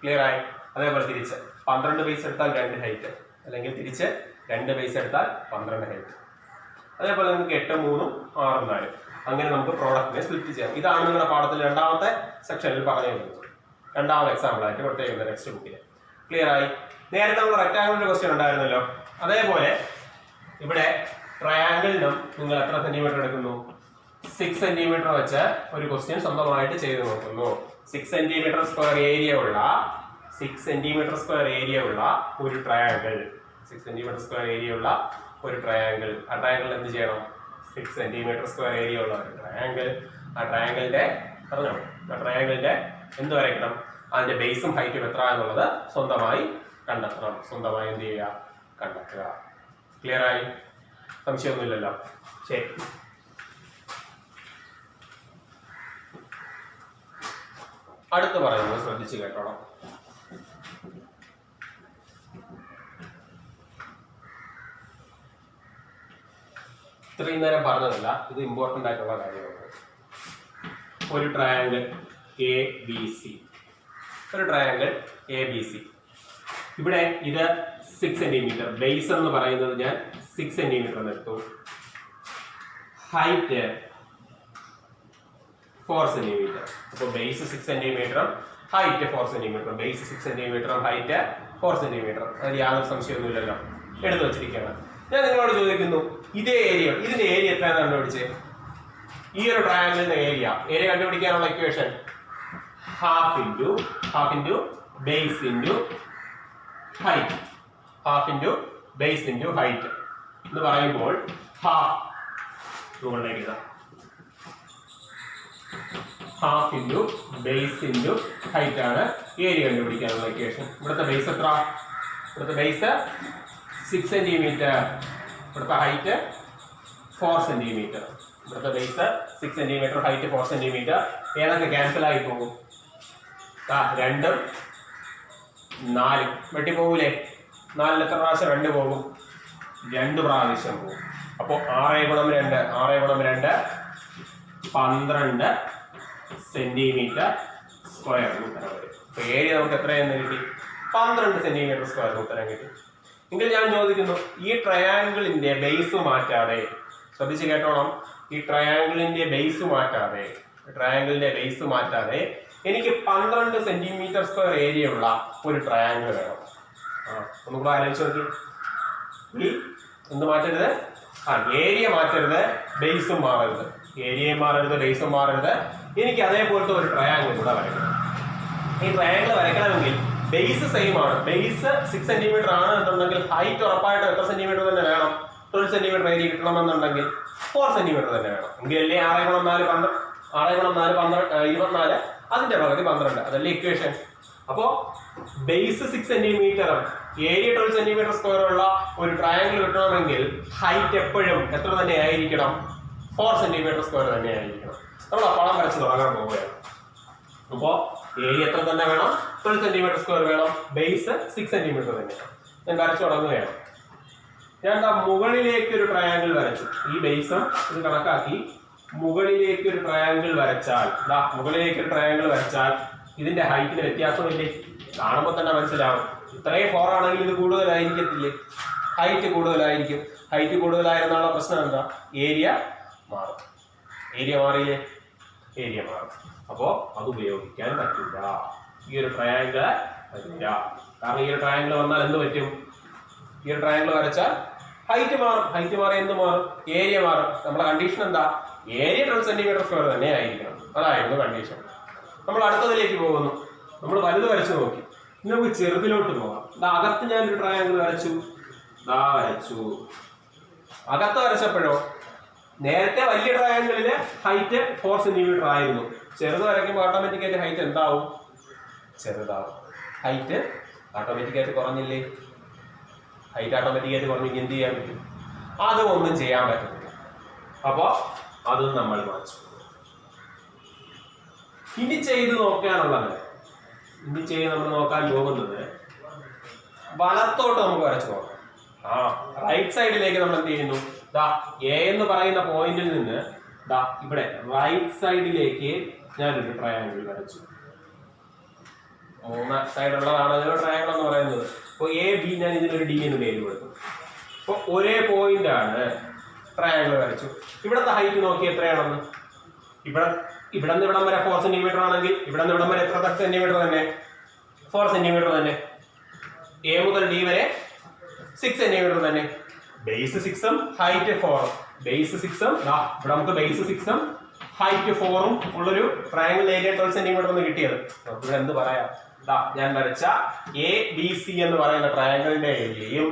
ക്ലിയർ ആയി? അതേപോലെ തിരിച്ച് 12 ബേസ് എടുത്താൽ 2 ഹൈറ്റ്, അല്ലെങ്കിൽ തിരിച്ച് 2 ബേസ് എടുത്താൽ 12 ഹൈറ്റ്. അതേപോലെ നമുക്ക് 8, 3, 6, 4 അങ്ങനെ നമുക്ക് പ്രോഡക്റ്റിനെ സ്പ്ലിറ്റ് ചെയ്യാം. ഇതാണ് നിങ്ങളുടെ പാഠത്തിൽ രണ്ടാമത്തെ സെക്ഷനിൽ പറഞ്ഞു തരുന്നത്. രണ്ടാമത്തെ എക്സാമ്പിൾ ആയിട്ട് കൊടുത്തേക്കുന്നത് ടെക്സ്റ്റ് ബുക്കിൽ. ക്ലിയർ ആയി? നേരത്തെ നമ്മൾ റെക്ടാങ്കിളിന്റെ ക്വസ്റ്റ്യൻ ഉണ്ടായിരുന്നല്ലോ, അതേപോലെ ഇവിടെ ട്രയാങ്കിളിനും നിങ്ങൾ എത്ര സെന്റിമീറ്റർ എടുക്കുന്നു? 6 സെന്റിമീറ്റർ വെച്ച് ഒരു ക്വസ്റ്റ്യൻ സ്വന്തമായിട്ട് ചെയ്ത് നോക്കുന്നു. 6 സെന്റിമീറ്റർ സ്ക്വയർ ഏരിയ ഉള്ള 6 സെന്റിമീറ്റർ സ്ക്വയർ ഏരിയ ഉള്ള ഒരു ട്രയാങ്കിൾ, 6 സെന്റിമീറ്റർ സ്ക്വയർ ഏരിയ ഉള്ള ഒരു ട്രയാങ്കിൾ. ആ ട്രയാങ്കിൾ എന്ത് ചെയ്യണം? 6 സെന്റിമീറ്റർ സ്ക്വയർ ഏരിയ ഉള്ള ഒരു ട്രയാങ്കിൾ. ആ ട്രയാങ്കിളിന്റെ പറഞ്ഞോ, ആ ട്രയാങ്കിളിന്റെ എന്ത് വരയ്ക്കണം? അതിന്റെ ബേസും ഹൈറ്റും എത്ര എന്നുള്ളത് സ്വന്തമായി കണ്ടെത്തണം. സ്വന്തമായി എന്ത് ചെയ്യുക? കണ്ടെത്തുക. ക്ലിയർ ആയി? സംശയമൊന്നുമില്ലല്ലോ? ശരി. അടുത്ത് പറയുന്നത് ശ്രദ്ധിച്ച് കേട്ടോണം. ഇത്രയും നേരം പറഞ്ഞതല്ല, ഇത് ഇമ്പോർട്ടൻ്റ് ആയിട്ടുള്ള കാര്യമാണ്. ഒരു ട്രയാങ്കിൾ എ ബി സി, ഒരു ട്രയാങ്കിൾ എ ബി സി. ഇവിടെ ഇത് 6 സെന്റിമീറ്റർ, ബേസ് എന്ന് പറയുന്നത് ഞാൻ 6 സെന്റിമീറ്റർ എന്ന് എടുത്തു. Height 4 centimetre. അപ്പോൾ ബേസ് 6 സെന്റിമീറ്ററും ഹൈറ്റ് 4 സെന്റിമീറ്റർ. ബേസ് 6 സെന്റിമീറ്ററും ഹൈറ്റ് 4 സെന്റിമീറ്റർ. അതിൽ യാതൊരു സംശയമൊന്നുമില്ലല്ലോ, എടുത്തു വെച്ചിരിക്കുകയാണ്. ഞാൻ നിങ്ങളോട് ചോദിക്കുന്നു, ഇതേ ഏരിയ, ഇതിന്റെ ഏരിയ എത്രയാണ് കണ്ടുപിടിച്ചത്? ഈ ഒരു ട്രയാങ്കിളിന്റെ ഏരിയ കണ്ടുപിടിക്കാനുള്ള equation half into base into height. Half into base into height എന്ന് പറയുമ്പോൾ ഹാഫ് മുകളിലേക്ക് ഇതാ, half into base into height ആണ് ഏരിയ കണ്ടുപിടിക്കാനുള്ള ഇക്വേഷൻ. ഇവിടുത്തെ ബേസ് എത്ര? ഇവിടുത്തെ ബേസ് 6 സെന്റിമീറ്റർ. ഇവിടുത്തെ ഹൈറ്റ് 4 സെന്റിമീറ്റർ. ഇവിടുത്തെ ബേസ് 6 സെന്റിമീറ്റർ, ഹൈറ്റ് 4 സെന്റിമീറ്റർ. ഏതൊക്കെ ക്യാൻസൽ ആയി പോകും? 2ഉം 4 വെട്ടിപ്പോകൂലേ? 4 എത്ര പ്രാവശ്യം 2 പോകും? 2 പ്രാവശ്യം പോകും. അപ്പോൾ 6 × 2 12 സെന്റിമീറ്റർ സ്ക്വയർ ഉത്തരം വരും. അപ്പൊ ഏരിയ നമുക്ക് എത്രയെന്ന് കിട്ടി? 12 സെന്റിമീറ്റർ സ്ക്വയർ ഉത്തരം കിട്ടി. എങ്കിൽ ഞാൻ ചോദിക്കുന്നു, ഈ ട്രയാങ്കിളിന്റെ ബേസ് മാറ്റാതെ, ശ്രദ്ധിച്ച് കേട്ടോണം, ഈ ട്രയാങ്കിളിന്റെ ബേസ് മാറ്റാതെ എനിക്ക് 12 സെന്റിമീറ്റർ സ്ക്വയർ ഏരിയ ഉള്ള ഒരു ട്രയാങ്കിൾ വേണം. ഒന്നുകൂടെ ആലോചിച്ച് നോക്കി. ഈ എന്ത് മാറ്റരുത്? ഏരിയ മാറ്റരുത്, ബേസും മാറരുത്. ഏരിയയും മാറരുത്, ബേസും മാറരുത്. എനിക്ക് അതേപോലത്തെ ഒരു ട്രയാങ്കിൾ കൂടെ വരയ്ക്കണം. ഈ ട്രയാങ്കിൾ വരയ്ക്കണമെങ്കിൽ ബേസ് സെയിം ആണ്. ബേസ് 6 സെന്റിമീറ്റർ ആണ് എന്നുണ്ടെങ്കിൽ ഹൈറ്റ് ഉറപ്പായിട്ട് എത്ര സെന്റിമീറ്റർ തന്നെ വേണം? 12 സെന്റിമീറ്റർ ഏരിയ കിട്ടണമെന്നുണ്ടെങ്കിൽ 4 സെന്റിമീറ്റർ തന്നെ വേണം. എങ്കിലല്ലേ 6 × 4 24, അതിന്റെ പകുതി 12. അതല്ലേ ഇക്വേഷൻ. അപ്പോ ബേസ് 6 സെന്റിമീറ്ററും ഏരിയ 12 സെന്റിമീറ്റർ സ്ക്വയർ ഉള്ള ഒരു ട്രയാങ്കിൾ കിട്ടണമെങ്കിൽ ഹൈറ്റ് എപ്പോഴും എത്ര തന്നെ ആയിരിക്കണം? 4 സെന്റിമീറ്റർ സ്ക്വയർ തന്നെ ആയിരിക്കണം. നമ്മൾ ആ പടം വരച്ച് തുടങ്ങാൻ പോവുകയാണ്. അപ്പോ ഏരിയ എത്ര തന്നെ വേണം? 12 സെന്റിമീറ്റർ സ്ക്വയർ വേണം. ബേസ് 6 സെന്റിമീറ്റർ തന്നെ. ഞാൻ വരച്ചു തുടങ്ങുകയാണ്. ഞാൻ മുകളിലേക്ക് ഒരു ട്രയാങ്കിൾ വരച്ചു. ഈ ബേസും ഇത് കണക്കാക്കി മുകളിലേക്ക് ഒരു ട്രയാങ്കിൾ വരച്ചാൽ, മുകളിലേക്ക് ഒരു ട്രയാങ്കിൾ വരച്ചാൽ ഇതിന്റെ ഹൈറ്റിന് വ്യത്യാസമില്ലേ? കാണുമ്പോൾ തന്നെ മനസ്സിലാവും. ഇത്രയും 4 ആണെങ്കിൽ ഇത് കൂടുതലായിരിക്കത്തില്ലേ? ഹൈറ്റ് കൂടുതലായിരിക്കും. ഹൈറ്റ് കൂടുതലായിരുന്നാണ് പ്രശ്നം എന്താ? ഏരിയ മാറും. ഏരിയ മാറിയില്ലേ? ഏരിയ മാറും. അപ്പോ അത് ഉപയോഗിക്കാൻ പറ്റില്ല. ഈ ഒരു ട്രയാങ്കിൾ പറ്റില്ല. കാരണം ഈ ഒരു ട്രയാങ്കിൾ വന്നാൽ എന്ത് പറ്റും? ഈ ഒരു ട്രയാങ്കിൾ വരച്ചാൽ ഹൈറ്റ് മാറും. ഹൈറ്റ് മാറി എന്ത് മാറും? ഏരിയ മാറും. നമ്മുടെ കണ്ടീഷൻ എന്താ? ഏരിയ 12 cm² തന്നെ ആയിരിക്കണം. അതായിരുന്നു കണ്ടീഷൻ. നമ്മൾ അടുത്തതിലേക്ക് പോകുന്നു. നമ്മൾ വലുത് വരച്ചു നോക്കി. ഇനി നമുക്ക് ചെറുതിലോട്ട് പോകാം. അകത്ത് ഞാനൊരു ട്രയാങ്കിൾ വരച്ചു. വരച്ചു. അകത്ത് വരച്ചപ്പോഴോ നേരത്തെ വലിയ ട്രയാങ്കിളില് ഹൈറ്റ് 4 cm ആയിരുന്നു. ചെറുത് വരയ്ക്കുമ്പോൾ ഓട്ടോമാറ്റിക്കായിട്ട് ഹൈറ്റ് എന്താവും? ചെറുതാവും. ഹൈറ്റ് ഓട്ടോമാറ്റിക്കായിട്ട് കുറഞ്ഞില്ലേ? ഹൈറ്റ് ഓട്ടോമാറ്റിക്കായിട്ട് കുറഞ്ഞെങ്കിൽ എന്ത് ചെയ്യാൻ പറ്റും? അതും ഒന്നും ചെയ്യാൻ പറ്റത്തില്ല. അപ്പോ അതും നമ്മൾ മാറ്റും. ഇനി ചെയ്ത് നോക്കാനുള്ളത്, ഇനി ചെയ്ത് നമ്മൾ നോക്കാൻ പോകുന്നത് വലത്തോട്ട് നമുക്ക് വരച്ചു നോക്കാം. റൈറ്റ് സൈഡിലേക്ക് നമ്മൾ എന്ത് ചെയ്യുന്നു? എ എന്ന് പറയുന്ന പോയിന്റിൽ നിന്ന് ഇവിടെ റൈറ്റ് സൈഡിലേക്ക് ഞാനൊരു ട്രയാങ്കിൾ വരച്ചു. 3 സൈഡുള്ളതാണ് ഇതിലൊരു ട്രയാങ്കിൾ എന്ന് പറയുന്നത്. അപ്പോൾ എ ബി ഞാൻ ഇതിനൊരു ഡി എന്ന് പേര് കൊടുത്തു. അപ്പോൾ ഒരേ പോയിന്റ് ആണ്. ട്രയാങ്കിൾ വരച്ചു. ഇവിടത്തെ ഹൈറ്റ് നോക്കി എത്രയാണെന്ന്? ഇവിടെ നിന്ന് ഇവിടം വരെ 4 cm ആണെങ്കിൽ ഇവിടെ നിന്ന് ഇവിടം വരെ എത്ര സെന്റിമീറ്റർ തന്നെ? 4 cm തന്നെ. എ മുതൽ ഡി വരെ 6 cm തന്നെ. ബേസ് 6ഉം ഹൈറ്റ് 4ഉം. ബേസ് 6ഉം ഇവിടെ നമുക്ക് ബേസ് 6ഉം ഹൈറ്റ് 4ഉം ഉള്ളൊരു ട്രയാങ്കിൾ ഏരിയ 12 cm എന്ന് കിട്ടിയത്. നമുക്ക് ഇവിടെ എന്ത് പറയാം? ഞാൻ വരച്ച എ ബി സി എന്ന് പറയുന്ന ട്രയാങ്കിളിന്റെ ഏരിയയും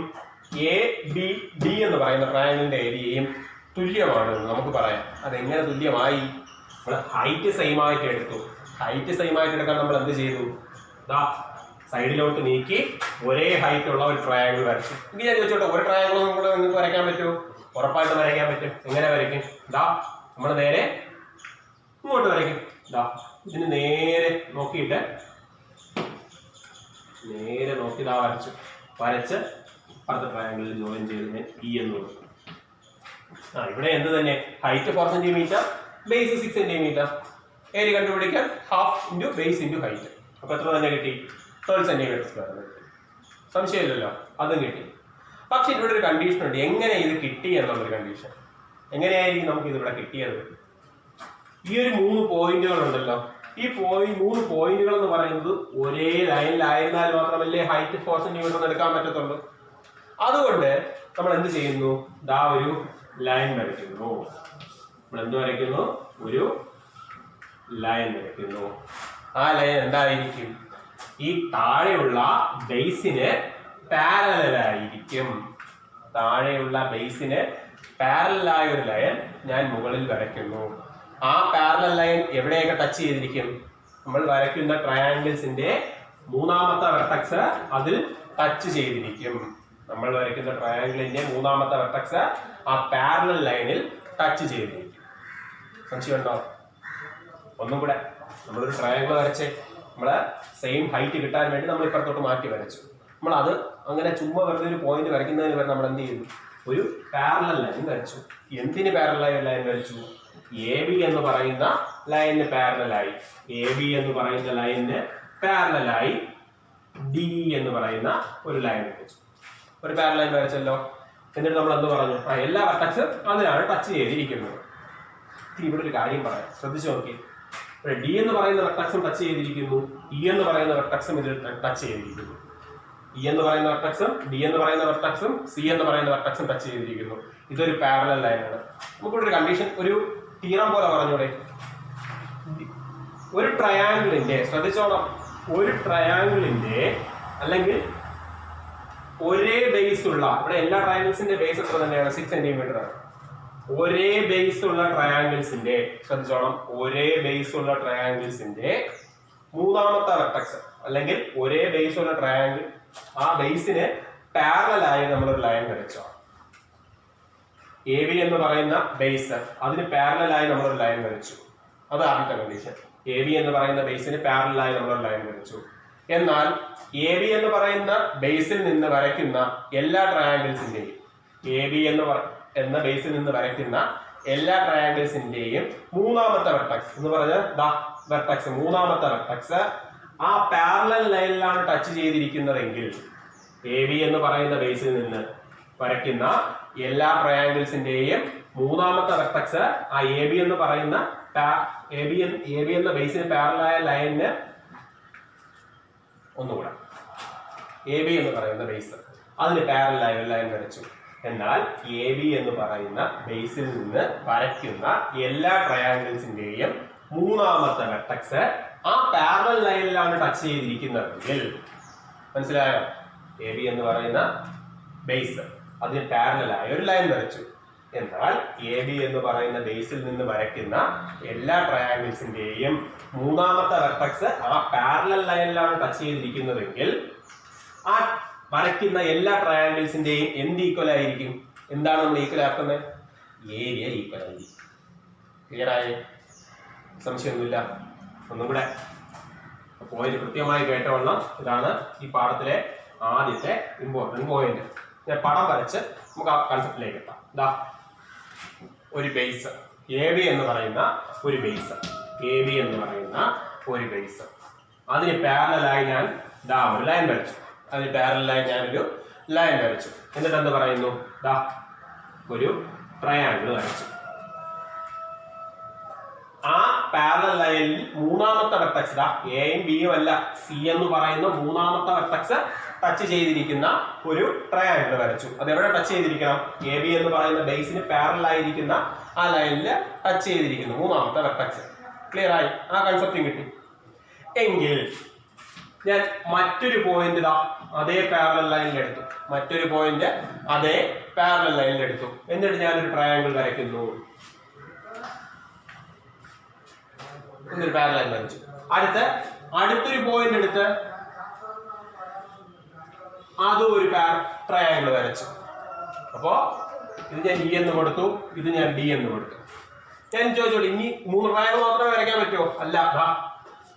എ ബി ഡി എന്ന് പറയുന്ന ട്രയാങ്കിളിന്റെ ഏരിയയും തുല്യമാണ് നമുക്ക് പറയാം. അതെങ്ങനെ തുല്യമായി? നമ്മൾ ഹൈറ്റ് സെയിം ആയിട്ട് എടുത്തു. ഹൈറ്റ് സെയിം ആയിട്ട് എടുക്കാൻ നമ്മൾ എന്ത് ചെയ്തു? സൈഡിലോട്ട് നീക്കി ഒരേ ഹൈറ്റ് ഉള്ള ഒരു ട്രയാങ്കിൾ വരച്ചു. ഇനി ഞാൻ ചോദിച്ചോട്ടെ, ഒരു ട്രയാങ്കിൾ നിങ്ങൾക്ക് വരയ്ക്കാൻ പറ്റുമോ? ഉറപ്പായിട്ടും വരയ്ക്കാൻ പറ്റും. എങ്ങനെ വരയ്ക്കും? നമ്മൾ നേരെ ഇങ്ങോട്ട് വരയ്ക്കും. ഇതിന് നേരെ നോക്കിയിട്ട് വരച്ചു. വരച്ച് അടുത്ത ട്രയാങ്കിളിൽ ജോയിൻ ചെയ്ത് ഞാൻ ഇ എന്ന് കൊടുക്കും. ഇവിടെ എന്ത് തന്നെ? Height 4 cm, base 6 cm. Area കണ്ടുപിടിക്കാൻ half into base into height. അപ്പൊ എത്ര തന്നെ കിട്ടി? 12 cm². സംശയമില്ലല്ലോ, അതും കിട്ടി. പക്ഷെ ഇവിടെ ഒരു കണ്ടീഷൻ ഉണ്ട്. എങ്ങനെ ഇത് കിട്ടി എന്നുള്ളൊരു കണ്ടീഷൻ. എങ്ങനെയായിരിക്കും നമുക്ക് ഇതിവിടെ കിട്ടിയത്? ഈ ഒരു 3 പോയിന്റുകൾ ഉണ്ടല്ലോ. ഈ 3 പോയിന്റുകൾ എന്ന് പറയുന്നത് ഒരേ ലൈനിലായിരുന്നാൽ മാത്രമല്ലേ ഹൈറ്റ് 4 cm എടുക്കാൻ പറ്റത്തുള്ളൂ. അതുകൊണ്ട് നമ്മൾ എന്ത് ചെയ്യുന്നു? ഒരു ലൈൻ വരയ്ക്കുന്നു. നമ്മൾ എന്ത് വരയ്ക്കുന്നു? ഒരു ലൈൻ വരയ്ക്കുന്നു. ആ ലൈൻ എന്തായിരിക്കും? ഈ താഴെയുള്ള ബേസിന് പാരലലായിരിക്കും. താഴെയുള്ള ബേസിന് പാരലലായ ഒരു ലൈൻ ഞാൻ മുകളിൽ വരയ്ക്കുന്നു. ആ പാരലൽ ലൈൻ എവിടെയൊക്കെ ടച്ച് ചെയ്തിരിക്കും? നമ്മൾ വരയ്ക്കുന്ന ട്രയാങ്കിൾസിന്റെ 3ാമത്തെ വെർട്ടക്സ് അതിൽ ടച്ച് ചെയ്തിരിക്കും. നമ്മൾ വരയ്ക്കുന്ന ട്രയാങ്കിളിന്റെ 3ാമത്തെ വെർട്ടക്സ് ആ പാരലൽ ലൈനിൽ ടച്ച് ചെയ്തിരിക്കും. സംശയമുണ്ടോ? ഒന്നും കൂടെ, നമ്മളൊരു ട്രയാങ്കിൾ വരച്ച് നമ്മള് സെയിം ഹൈറ്റ് കിട്ടാൻ വേണ്ടി നമ്മൾ ഇപ്പുറത്തോട്ട് മാറ്റി വരച്ചു. നമ്മൾ അത് അങ്ങനെ ചുമ്മാ വെറുതെ ഒരു പോയിന്റ് വരയ്ക്കുന്നതിന് വരെ നമ്മൾ എന്ത് ചെയ്തു? ഒരു പാരലൽ ലൈൻ വരച്ചു. എന്തിന് പാരലൽ ലൈൻ വരച്ചു? എ ബി എന്ന് പറയുന്ന ലൈനിന് പാരലലായി, എ ബി എന്ന് പറയുന്ന ലൈനിന് പാരലലായി ഡി എന്ന് പറയുന്ന ഒരു ലൈൻ വരച്ചു. ഒരു പാരലൽ ലൈൻ വരച്ചല്ലോ. എന്നിട്ട് നമ്മൾ എന്ത് പറഞ്ഞു? എല്ലാ വെർട്ടക്സും അതിനാണ് ടച്ച് ചെയ്തിരിക്കുന്നത്. ഇവിടെ ഒരു കാര്യം പറയാം, ശ്രദ്ധിച്ചു നോക്കി. ഡി എന്ന് പറയുന്ന വെർട്ടക്സും ടച്ച് ചെയ്തിരിക്കുന്നു, ഇ എന്ന് പറയുന്ന വെർട്ടക്സും ഇതിൽ ടച്ച് ചെയ്തിരിക്കുന്നു. ഇ എന്ന് പറയുന്ന വെർട്ടക്സും ഡി എന്ന് പറയുന്ന വെർട്ടക്സും സി എന്ന് പറയുന്ന വെർട്ടക്സും ടച്ച് ചെയ്തിരിക്കുന്നു. ഇതൊരു പാരലൽ ലൈനാണ്. നമുക്കിവിടെ ഒരു കണ്ടീഷൻ, ഒരു തീറം പോലെ പറഞ്ഞൂടെ? ഒരു ട്രയാങ്കിളിന്റെ, ശ്രദ്ധിച്ചോണം, ഒരു ട്രയാങ്കിളിന്റെ അല്ലെങ്കിൽ ഒരേ ബേസ് ഉള്ള, ഇവിടെ എല്ലാ ട്രയാങ്കിൾസിന്റെ ബേസ് എത്ര തന്നെയാണ്? 6 cm ആണ്. ഒരേ ബേസ് ഉള്ള ട്രയാങ്കിൾസിന്റെ, ശ്രദ്ധിച്ചോണം, ഒരേ ബേസ് ഉള്ള ട്രയാങ്കിൾസിന്റെ 3ാമത്തെ വെർട്ടക്സ് അല്ലെങ്കിൽ ഒരേ ബേസ് ഉള്ള ട്രയാങ്കിൾ, ആ ബേസിന് പാരലലായി നമ്മളൊരു ലൈൻ വരച്ചോ. എ ബി എന്ന് പറയുന്ന ബേസ്, അതിന് പാരലലായി നമ്മളൊരു ലൈൻ വരച്ചു. അത് ആദ്യത്തെ കണ്ടീഷൻ. എ ബി എന്ന് പറയുന്ന ബേസിന് പാരലലായി നമ്മളൊരു ലൈൻ വരച്ചു. എന്നാൽ എ ബി എന്ന് പറയുന്ന ബേസിൽ നിന്ന് വരയ്ക്കുന്ന എല്ലാ ട്രയാങ്കിൾസിന്റെയും AB എന്ന ബേസിൽ നിന്ന് വരയ്ക്കുന്ന എല്ലാ ട്രയാങ്കിൾസിന്റെയും മൂന്നാമത്തെ വെർട്ടെക്സ് എന്ന് പറഞ്ഞാൽ വെർട്ടെക്സ് മൂന്നാമത്തെ വെർട്ടെക്സ് ആ പാരലൽ ലൈനിലാണ് ടച്ച് ചെയ്തിരിക്കുന്നതെങ്കിൽ AB എന്ന് പറയുന്ന ബേസിൽ നിന്ന് വരയ്ക്കുന്ന എല്ലാ ട്രയാങ്കിൾസിന്റെയും മൂന്നാമത്തെ വെർട്ടെക്സ് ആ AB എന്ന് പറയുന്ന AB എന്ന ബേസിന് പാരലലായ ലൈനിന് ഒന്നുകൂടെ AB എന്ന് പറയുന്ന ബേസ് അതിന് പാരലലായ ഒരു ലൈൻ വരച്ചു. എന്നാൽ AB എന്ന് പറയുന്ന ബേസിൽ നിന്ന് വരയ്ക്കുന്ന എല്ലാ ട്രയാങ്കിൾസിന്റെയും മൂന്നാമത്തെ വെർട്ടെക്സ് ആ പാരലൽ ലൈനിലാണ് ടച്ച് ചെയ്തിരിക്കുന്നതെങ്കിൽ മനസ്സിലായോ? AB എന്ന് പറയുന്ന ബേസ് അതിന് പാരലലായ ഒരു ലൈൻ വരച്ചു. എന്നാൽ AB എന്ന് പറയുന്ന ബേസിൽ നിന്ന് വരയ്ക്കുന്ന എല്ലാ ട്രയാങ്കിൾസിന്റെയും മൂന്നാമത്തെ വെർട്ടെക്സ് ആ പാരലൽ ലൈനിലാണ് ടച്ച് ചെയ്തിരിക്കുന്നതെങ്കിൽ ആ വരയ്ക്കുന്ന എല്ലാ ട്രയാങ്കിൾസിന്റെയും എന്ത് ഈക്വൽ ആയിരിക്കും? എന്താണ് നമ്മൾ ഈക്വൽ ആക്കുന്നത്? ഏരിയ ഈക്വൽ ആയിരിക്കും. ക്ലിയർ ആയേ? സംശയമൊന്നുമില്ല. ഒന്നും കൂടെ പോയിന്റ് കൃത്യമായി കേട്ടവണ്ണം. ഇതാണ് ഈ പാഠത്തിലെ ആദ്യത്തെ ഇമ്പോർട്ടന്റ് പോയിന്റ്. ഞാൻ പടം വരച്ച് നമുക്ക് ആ കൺസെപ്റ്റിലേക്ക് എത്താം. ഇതാ ഒരു ബേസ് AB എന്ന് പറയുന്ന ഒരു ബേസ് അതിന് പാരലലായി ഞാൻ ഇതാ ഒരു ലൈൻ വരച്ചു. അതിന് പാരലലായി ഞാനൊരു ലൈൻ വരച്ചു. എന്നിട്ട് എന്ത് പറയുന്നു? ദാ ഒരു ട്രയാങ്കിൾ വരച്ചു. ആ പാരലൽ ലൈനിൽ മൂന്നാമത്തെ വെർട്ടെക്സ് എയും ബിയും അല്ല സി എന്ന് പറയുന്ന മൂന്നാമത്തെ വെർട്ടെക്സ് ടച്ച് ചെയ്തിരിക്കുന്ന ഒരു ട്രയാങ്കിൾ വരച്ചു. അത് എവിടെ ടച്ച് ചെയ്തിരിക്കണം? AB എന്ന് പറയുന്ന ബേസിന് പാരലൽ ആയിരിക്കുന്ന ആ ലൈനിൽ ടച്ച് ചെയ്തിരിക്കുന്നു മൂന്നാമത്തെ വെർട്ടെക്സ്. ക്ലിയർ ആയി? ആ കൺസെപ്റ്റും കിട്ടി. എങ്കിൽ ഞാൻ മറ്റൊരു പോയിന്റ് അതേ പാരലൽ ലൈനിൽ എടുത്തു. എന്നിട്ട് ഞാനൊരു ട്രയാങ്കിൾ വരയ്ക്കുന്നു. എന്നൊരു പാരലൽ വരച്ചു. അടുത്തൊരു പോയിന്റ് എടുത്ത് അതും ഒരു ട്രയാങ്കിൾ വരച്ചു. അപ്പോ ഇത് ഞാൻ E എന്ന് കൊടുത്തു, ഇത് ഞാൻ D എന്ന് കൊടുത്തു. ഞാൻ ചോദിച്ചോളൂ, ഇനി 3 ട്രയാങ്കിൾ മാത്രമേ വരയ്ക്കാൻ പറ്റുമോ? അല്ല.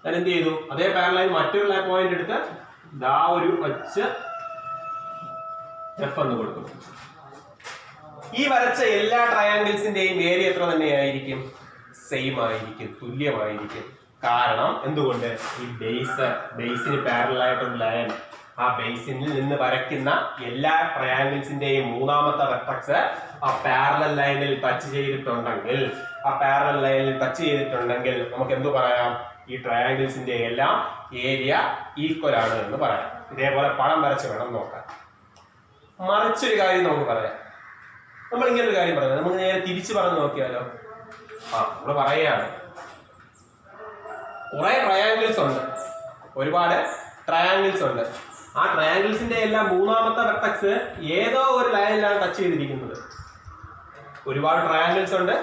ഞാൻ എന്ത് ചെയ്തു? അതേ പാരലൽ മറ്റൊരു പോയിന്റ് എടുത്ത് ദാ ഒരു H F എന്ന് കൊടുത്തു. ഈ വരച്ച എല്ലാ ട്രയാങ്കിൾസിന്റെയും ഏരിയ എത്ര തന്നെയായിരിക്കും? സെയിം ആയിരിക്കും, തുല്യമായിരിക്കും. കാരണം എന്തുകൊണ്ട്? ഈ ബേസിന് പാരലൽ ആയിട്ടൊരു ലൈൻ ആ ബേസിൽ നിന്ന് വരയ്ക്കുന്ന എല്ലാ ട്രയാങ്കിൾസിന്റെയും മൂന്നാമത്തെ വെർട്ടെക്സ് ആ പാരലൽ ലൈനിൽ ടച്ച് ചെയ്തിട്ടുണ്ടെങ്കിൽ നമുക്ക് എന്തു പറയാം? ഈ ട്രയാങ്കിൾസിന്റെ എല്ലാം ഏരിയ ഈക്വൽ ആണ് എന്ന് പറയാം. ഇതേപോലെ പടം വരച്ച് വേണം നോക്കാൻ. മറിച്ചൊരു കാര്യം നമുക്ക് പറയാം. നമ്മൾ ഇങ്ങനെ ഒരു കാര്യം പറയാം. നമുക്ക് നേരെ തിരിച്ചു പറഞ്ഞു നോക്കിയാലോ? നമ്മൾ പറയുകയാണ്, കുറെ ട്രയാങ്കിൾസ് ഉണ്ട്, ഒരുപാട് ട്രയാങ്കിൾസ് ഉണ്ട്. ആ ട്രയാങ്കിൾസിന്റെ എല്ലാം മൂന്നാമത്തെ വെർട്ടെക്സ് ഏതോ ഒരു ലൈനിലാണ് ടച്ച് ചെയ്തിരിക്കുന്നത്. ഒരുപാട് ട്രയാങ്കിൾസ് ഉണ്ട്.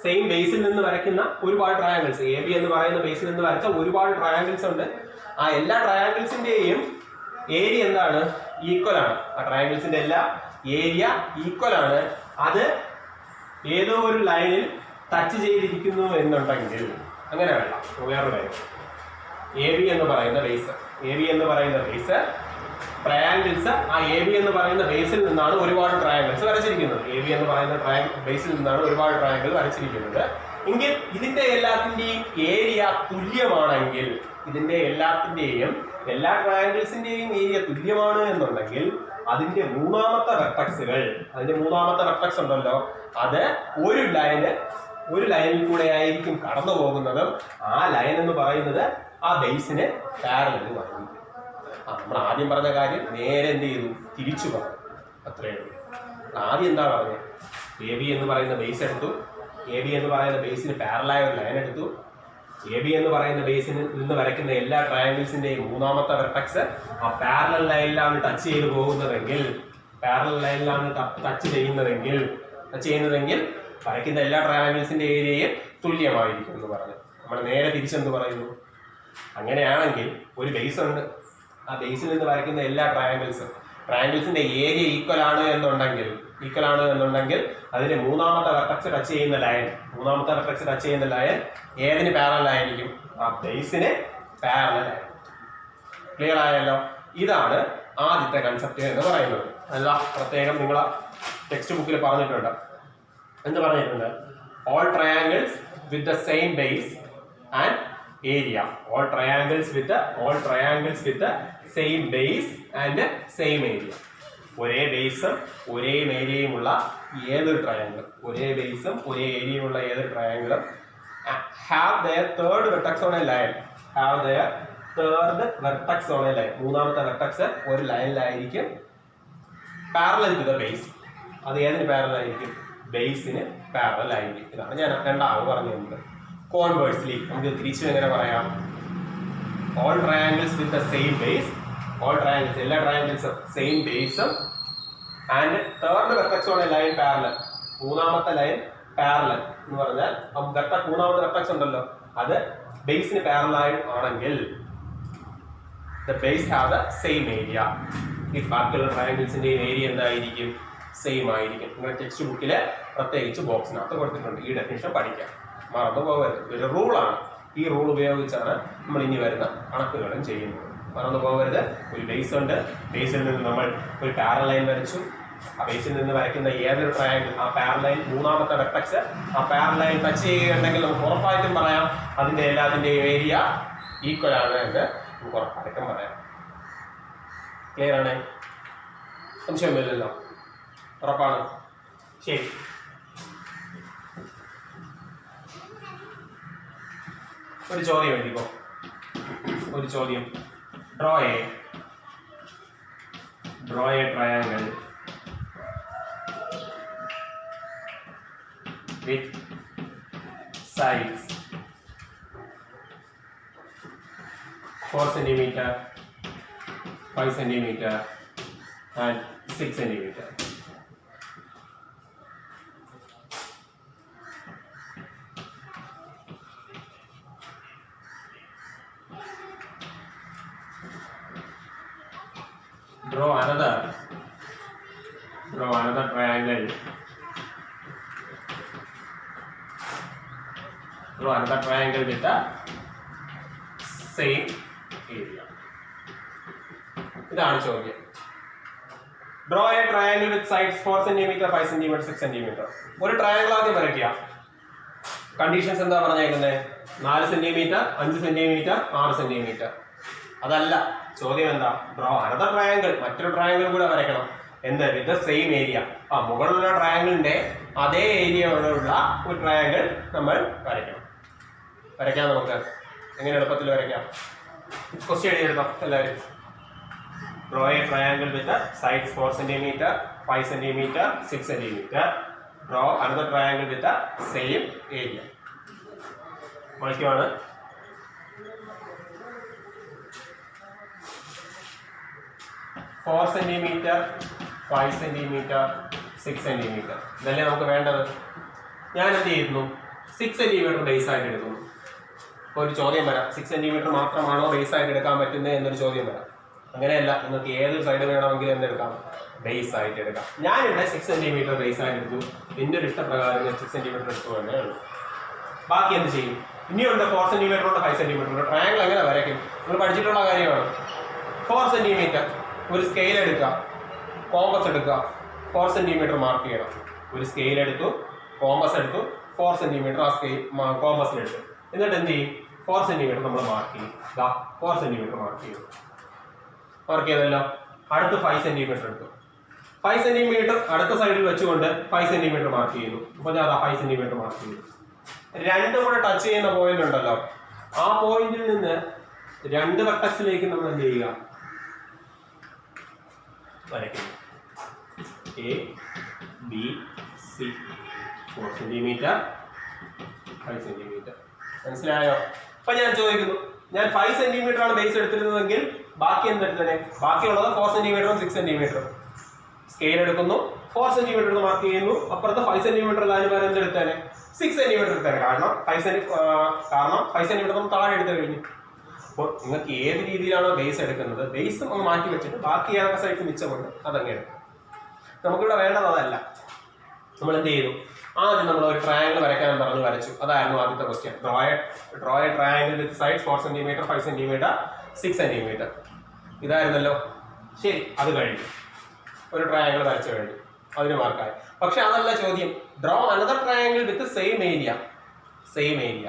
സെയിം ബേസിൽ നിന്ന് വരയ്ക്കുന്ന ഒരുപാട് ട്രയാങ്കിൾസ്, AB എന്ന് പറയുന്ന ബേസിൽ നിന്ന് വരച്ച ഒരുപാട് ട്രയാങ്കിൾസ് ഉണ്ട്. ആ എല്ലാ ട്രയാങ്കിൾസിന്റെയും ഏരിയ എന്താണ്? ഈക്വൽ ആണ്. ആ ട്രയാങ്കിൾസിന്റെ എല്ലാ ഏരിയ ഈക്വൽ ആണ്. അത് ഏതോ ഒരു ലൈനിൽ ടച്ച് ചെയ്തിരിക്കുന്നു എന്നുണ്ടെങ്കിൽ അങ്ങനെ വേണ്ട. വേറൊരു കാര്യം, AB എന്ന് പറയുന്ന ബേസ് ട്രയാങ്കിൾസ് ആ AB എന്ന് പറയുന്ന ബേസിൽ നിന്നാണ് ഒരുപാട് ട്രയാങ്കിൾസ് വരച്ചിരിക്കുന്നത്. AB എന്ന് പറയുന്ന ബേസിൽ നിന്നാണ് ഒരുപാട് ട്രയാങ്കിൾ വരച്ചിരിക്കുന്നത്. എങ്കിൽ ഇതിന്റെ എല്ലാത്തിന്റെയും ഏരിയ തുല്യമാണെങ്കിൽ, എല്ലാ ട്രയാങ്കിൾസിന്റെയും ഏരിയ തുല്യമാണ് എന്നുണ്ടെങ്കിൽ അതിന്റെ മൂന്നാമത്തെ വെർട്ടെക്സ് ഉണ്ടല്ലോ, അത് ഒരു ലൈനിൽ കൂടെ ആയിരിക്കും കടന്നു പോകുന്നതും ആ ലൈൻ എന്ന് പറയുന്നത് ആ ബേസിന് പാരലൽ ആയിരിക്കും. നമ്മൾ ആദ്യം പറഞ്ഞ കാര്യം നേരെ എന്ത് ചെയ്തു? തിരിച്ചു പറഞ്ഞു. അത്രയേ ഉള്ളൂ. ആദ്യം എന്താ പറഞ്ഞത്? AB എന്ന് പറയുന്ന ബേസ് എടുത്തു. AB എന്ന് പറയുന്ന ബേസിന് പാരലലായ ഒരു ലൈൻ എടുത്തു. AB എന്ന് പറയുന്ന ബേസിൽ നിന്ന് വരയ്ക്കുന്ന എല്ലാ ട്രയാങ്കിൾസിന്റെയും മൂന്നാമത്തെ വെർട്ടെക്സ് ആ പാരലൽ ലൈനിലാണ് ടച്ച് ചെയ്ത് പോകുന്നതെങ്കിൽ, ടച്ച് ചെയ്യുന്നതെങ്കിൽ വരയ്ക്കുന്ന എല്ലാ ട്രയാങ്കിൾസിന്റെ ഏരിയയും തുല്യമായിരിക്കും എന്ന് പറഞ്ഞു. നമ്മൾ നേരെ തിരിച്ചെന്ത് പറയുന്നു? അങ്ങനെയാണെങ്കിൽ ഒരു ബേസ് ഉണ്ട്. ആ ബേസിൽ നിന്ന് വരയ്ക്കുന്ന എല്ലാ ട്രയാങ്കിൾസിന്റെ ഏരിയ ഈക്വൽ ആണ് എന്നുണ്ടെങ്കിൽ അതിന്റെ മൂന്നാമത്തെ വെർട്ടെക്സ് ടച്ച് ചെയ്യുന്ന ലൈൻ ഏതിന് പാരലൽ ആയിരിക്കും? ആ ബേസിന് പാരലൽ ആയിരിക്കും. ക്ലിയർ ആയല്ലോ? ഇതാണ് ആദ്യത്തെ കൺസെപ്റ്റ് എന്ന് പറയുന്നത്. അല്ല പ്രത്യേകം നിങ്ങൾ ടെക്സ്റ്റ് ബുക്കിൽ പറഞ്ഞിട്ടുണ്ട്. എന്ത് പറഞ്ഞിട്ടുണ്ട്? All triangles with the same base and area. All triangles with the same base and same area. ഒരേ ബേസും ഒരേ ഏരിയയുമുള്ള ഏതൊരു ട്രയാങ്കിളും have their third vertex on a line. മൂന്നാമത്തെ വെർട്ടെക്സ് ഒരു ലൈനിലായിരിക്കും പാരലൽ ടു ദ ബേസ്. അത് ഏതിന് പാരലൽ ആയിരിക്കും? ബേസിന് പാരലൽ ആയിരിക്കും. ഇതാണ് ഞാൻ രണ്ടാമത് പറഞ്ഞു തന്നത്. കോൺവേഴ്സ്ലി നമുക്ക് തിരിച്ചു എങ്ങനെ പറയാം? All triangles with the same base, എല്ലാ ട്രയാങ്കിൾസും സെയിം ബേസും and third vertex on a line parallel. മൂന്നാമത്തെ ലൈൻ പാരലൽ എന്ന് പറഞ്ഞാൽ മൂന്നാമത്തെ വെർട്ടെക്സ് ഉണ്ടല്ലോ, അത് ബേസിന് പാരലൽ ആണെങ്കിൽ the base have the same area. ഈ ബാക്കിയുള്ള ട്രയാങ്കിൾസിന്റെ ഏരിയ എന്തായിരിക്കും? സെയിം ആയിരിക്കും. നിങ്ങളുടെ ടെക്സ്റ്റ് ബുക്കിൽ പ്രത്യേകിച്ച് ബോക്സിനകത്ത് കൊടുത്തിട്ടുണ്ട്. ഈ ഡെഫിനിഷൻ പഠിക്കാം, മറന്നു പോകരുത്. ഒരു റൂളാണ്. ഈ റൂൾ ഉപയോഗിച്ചാണ് നമ്മൾ ഇനി വരുന്ന കണക്കുകളും ചെയ്യുന്നത്. മറന്നു പോകരുത്. ഒരു ബേസ് ഉണ്ട്, ബേസിൽ നിന്ന് നമ്മൾ ഒരു പാരലൽ ലൈൻ വരച്ചു. ആ ബേസിൽ നിന്ന് വരയ്ക്കുന്ന ഏതൊരു ട്രയാങ്കിൾ, ആ പാരലൽ ലൈൻ മൂന്നാമത്തെ വെർട്ടെക്സ് ആ പാരലൽ ലൈൻ ടച്ച് ചെയ്യുകയുണ്ടെങ്കിൽ നമുക്ക് ഉറപ്പായിട്ടും പറയാം അതിന്റെ എല്ലാത്തിന്റെയും ഏരിയ ഈക്വൽ ആണ് എന്ന് നമുക്ക് ഉറപ്പായിട്ടും പറയാം. ക്ലിയർ ആണ്? സംശയമില്ലല്ലോ? ഉറപ്പാണ്? ശരി. ഒരു ചോദ്യം എഴുതിക്കോ. ഒരു ചോദ്യം. Draw a triangle with sides 4 cm, 5 cm and 6 cm. Draw another triangle. Draw another triangle with the same area. ഇതാണ് ചോദ്യം. Draw a triangle with sides 4 cm, 5 cm, 6 cm. ഒരു ട്രയാങ്കിൾ ആദ്യം വരയ്ക്കുക. കണ്ടീഷൻസ് എന്താ പറഞ്ഞേക്കുന്നത്? 4 cm, 5 cm, 6 cm. അതല്ല ചോദ്യം. എന്താ? ഡ്രോ അനദർ ട്രയാങ്കിൾ, മറ്റൊരു ട്രയാങ്കിൾ കൂടെ വരയ്ക്കണം. എന്ത്? വിത്ത് ദ സെയിം ഏരിയ. മുകളിലുള്ള ട്രയാങ്കിളിന്റെ അതേ ഏരിയയുള്ള ഒരു ട്രയാങ്കിൾ നമ്മൾ വരയ്ക്കണം. നമുക്ക് എങ്ങനെ എളുപ്പത്തിൽ വരയ്ക്കാം? ക്വസ്റ്റ്യൻ എഴുതിയെടുക്കാം എല്ലാവരും. Draw a triangle with sides 4 cm, 5 cm, 6 cm. Draw another triangle with same area. വായിക്കുവാണ്. Four centimetre, 5 cm, 6 cm. ഇതല്ലേ നമുക്ക് വേണ്ടത്. ഞാൻ എന്ത് ചെയ്യുന്നു? 6 cm ബേസ് ആയിട്ട് എടുക്കുന്നു. ഒരു ചോദ്യം വരാം, 6 cm മാത്രമാണോ ബേസ് ആയിട്ട് എടുക്കാൻ പറ്റുന്നത് എന്നൊരു ചോദ്യം വരാം. അങ്ങനെയല്ല, നിങ്ങൾക്ക് ഏതൊരു സൈഡ് വേണമെങ്കിലും എന്തെടുക്കാം? ബേസ് ആയിട്ട് എടുക്കാം. ഞാനിവിടെ 6 cm ബേസ് ആയിട്ട് എടുത്തു. എൻ്റെ ഒരു ഇഷ്ടപ്രകാരം 6 cm എടുത്തു തന്നെ ഉള്ളൂ. ബാക്കി എന്ത് ചെയ്യും? ഇനിയുണ്ട് 4 cm ഉണ്ട്, 5 cm ഉണ്ട്. ട്രയാങ്കിൾ എങ്ങനെ വരയ്ക്കും? നിങ്ങൾ പഠിച്ചിട്ടുള്ള കാര്യമാണ്. 4 cm ഒരു സ്കെയിൽ എടുക്കുക, കോമ്പസ് എടുക്കുക, 4 cm മാർക്ക് ചെയ്യണം. ഒരു സ്കെയിൽ എടുത്തു, കോമ്പസ് എടുത്തു, 4 cm ആ സ്കെയിൽ കോമ്പസിലെടുത്തു. എന്നിട്ട് എന്ത് ചെയ്യും? 4 cm നമ്മൾ മാർക്ക് ചെയ്യും. 4 cm മാർക്ക് ചെയ്തല്ലോ. അടുത്ത് 5 cm എടുത്തു. 5 cm അടുത്ത സൈഡിൽ വെച്ചുകൊണ്ട് 5 cm മാർക്ക് ചെയ്യുന്നു. അപ്പോൾ ഞാൻ 5 cm മാർക്ക് ചെയ്തു. രണ്ടും കൂടെ ടച്ച് ചെയ്യുന്ന പോയിന്റ് ഉണ്ടല്ലോ, ആ പോയിന്റിൽ നിന്ന് രണ്ട് വെർട്ടെക്സിലേക്ക് നമ്മൾ എന്ത് ചെയ്യുക? വരയ്ക്കുന്നു. A, B, C. 4 cm, 5 cm. മനസ്സിലായോ? അപ്പൊ ഞാൻ ചോദിക്കുന്നു, ഞാൻ 5 cm ആണ് ബേസ് എടുത്തിരുന്നതെങ്കിൽ ബാക്കി എന്തെടുത്തേ? ബാക്കിയുള്ളത് 4 cm, 6 cm. സ്കെയിൽ എടുക്കുന്നു, 4 cm മാർക്ക് ചെയ്യുന്നു. അപ്പുറത്ത് 5 cm കാര്യം എന്തെടുത്തേനെ? 6 cm എടുത്തേനെ. കാരണം 5 cm നമ്മൾ താഴെ എടുത്തു കഴിഞ്ഞു. അപ്പോൾ നിങ്ങൾക്ക് ഏത് രീതിയിലാണോ ബേസ് എടുക്കുന്നത്, ബേസ് ഒന്ന് മാറ്റി വെച്ചിട്ട് ബാക്കി ഏതൊക്കെ സൈഡ് മിച്ചമുണ്ട് അതങ്ങനെ എടുക്കും. നമുക്കിവിടെ വേണ്ടത് അതല്ല. നമ്മൾ എന്ത് ചെയ്തു? ആദ്യം നമ്മൾ ഒരു ട്രയാങ്കിൾ വരയ്ക്കാൻ പറഞ്ഞു, വരച്ചു. അതായിരുന്നു ആദ്യത്തെ question. Draw a triangle with sides 4 cm, 5 cm, 6 cm. ഇതായിരുന്നല്ലോ. ശരി, അത് കഴിഞ്ഞു. ഒരു ട്രയാങ്കിൾ വരച്ചു കഴിഞ്ഞു. അതിന് മാർക്കായി. പക്ഷെ അതല്ല ചോദ്യം. Draw another triangle with same area. Same area,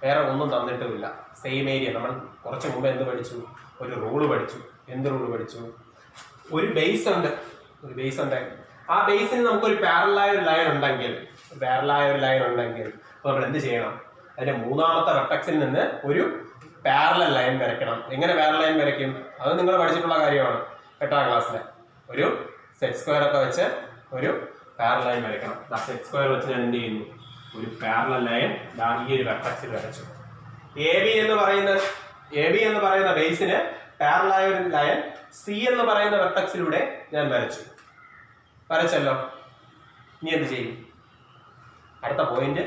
വേറെ ഒന്നും തന്നിട്ടുമില്ല. Same area. നമ്മൾ കുറച്ച് മുമ്പ് എന്ത് പഠിച്ചു? ഒരു റൂള് പഠിച്ചു. എന്ത് റൂള് പഠിച്ചു? ഒരു ബേസ് ഉണ്ട്. ഒരു ബേസ് ഉണ്ട്. ആ ബേസിന് നമുക്കൊരു പാരലലായ ഒരു ലൈൻ ഉണ്ടെങ്കിൽ, നമ്മൾ എന്ത് ചെയ്യണം? അതിന്റെ മൂന്നാമത്തെ വെർട്ടെക്സിൽ നിന്ന് ഒരു പാരലൽ ലൈൻ വരയ്ക്കണം. എങ്ങനെ പാരലൽ ലൈൻ വരയ്ക്കും? അത് നിങ്ങൾ പഠിച്ചിട്ടുള്ള കാര്യമാണ് 8ാം ക്ലാസ്സിലെ. ഒരു സെറ്റ് സ്ക്വയർ ഒക്കെ വെച്ച് ഒരു പാരലൽ ലൈൻ വരയ്ക്കണം. സെറ്റ് സ്ക്വയർ വെച്ച് ഞാൻ എന്ത് ചെയ്യുന്നു? ഒരു പാരലൽ ലൈൻ ഈ ഒരു വെർട്ടെക്സിൽ വരച്ചു. എ ബി എന്ന് പറയുന്ന ബേസിന് പാരലലായ ഒരു ലൈൻ സി എന്ന് പറയുന്ന വെർട്ടെക്സിലൂടെ ഞാൻ വരച്ചല്ലോ. ഇനി എന്ത് ചെയ്യും? അടുത്ത പോയിന്റ്,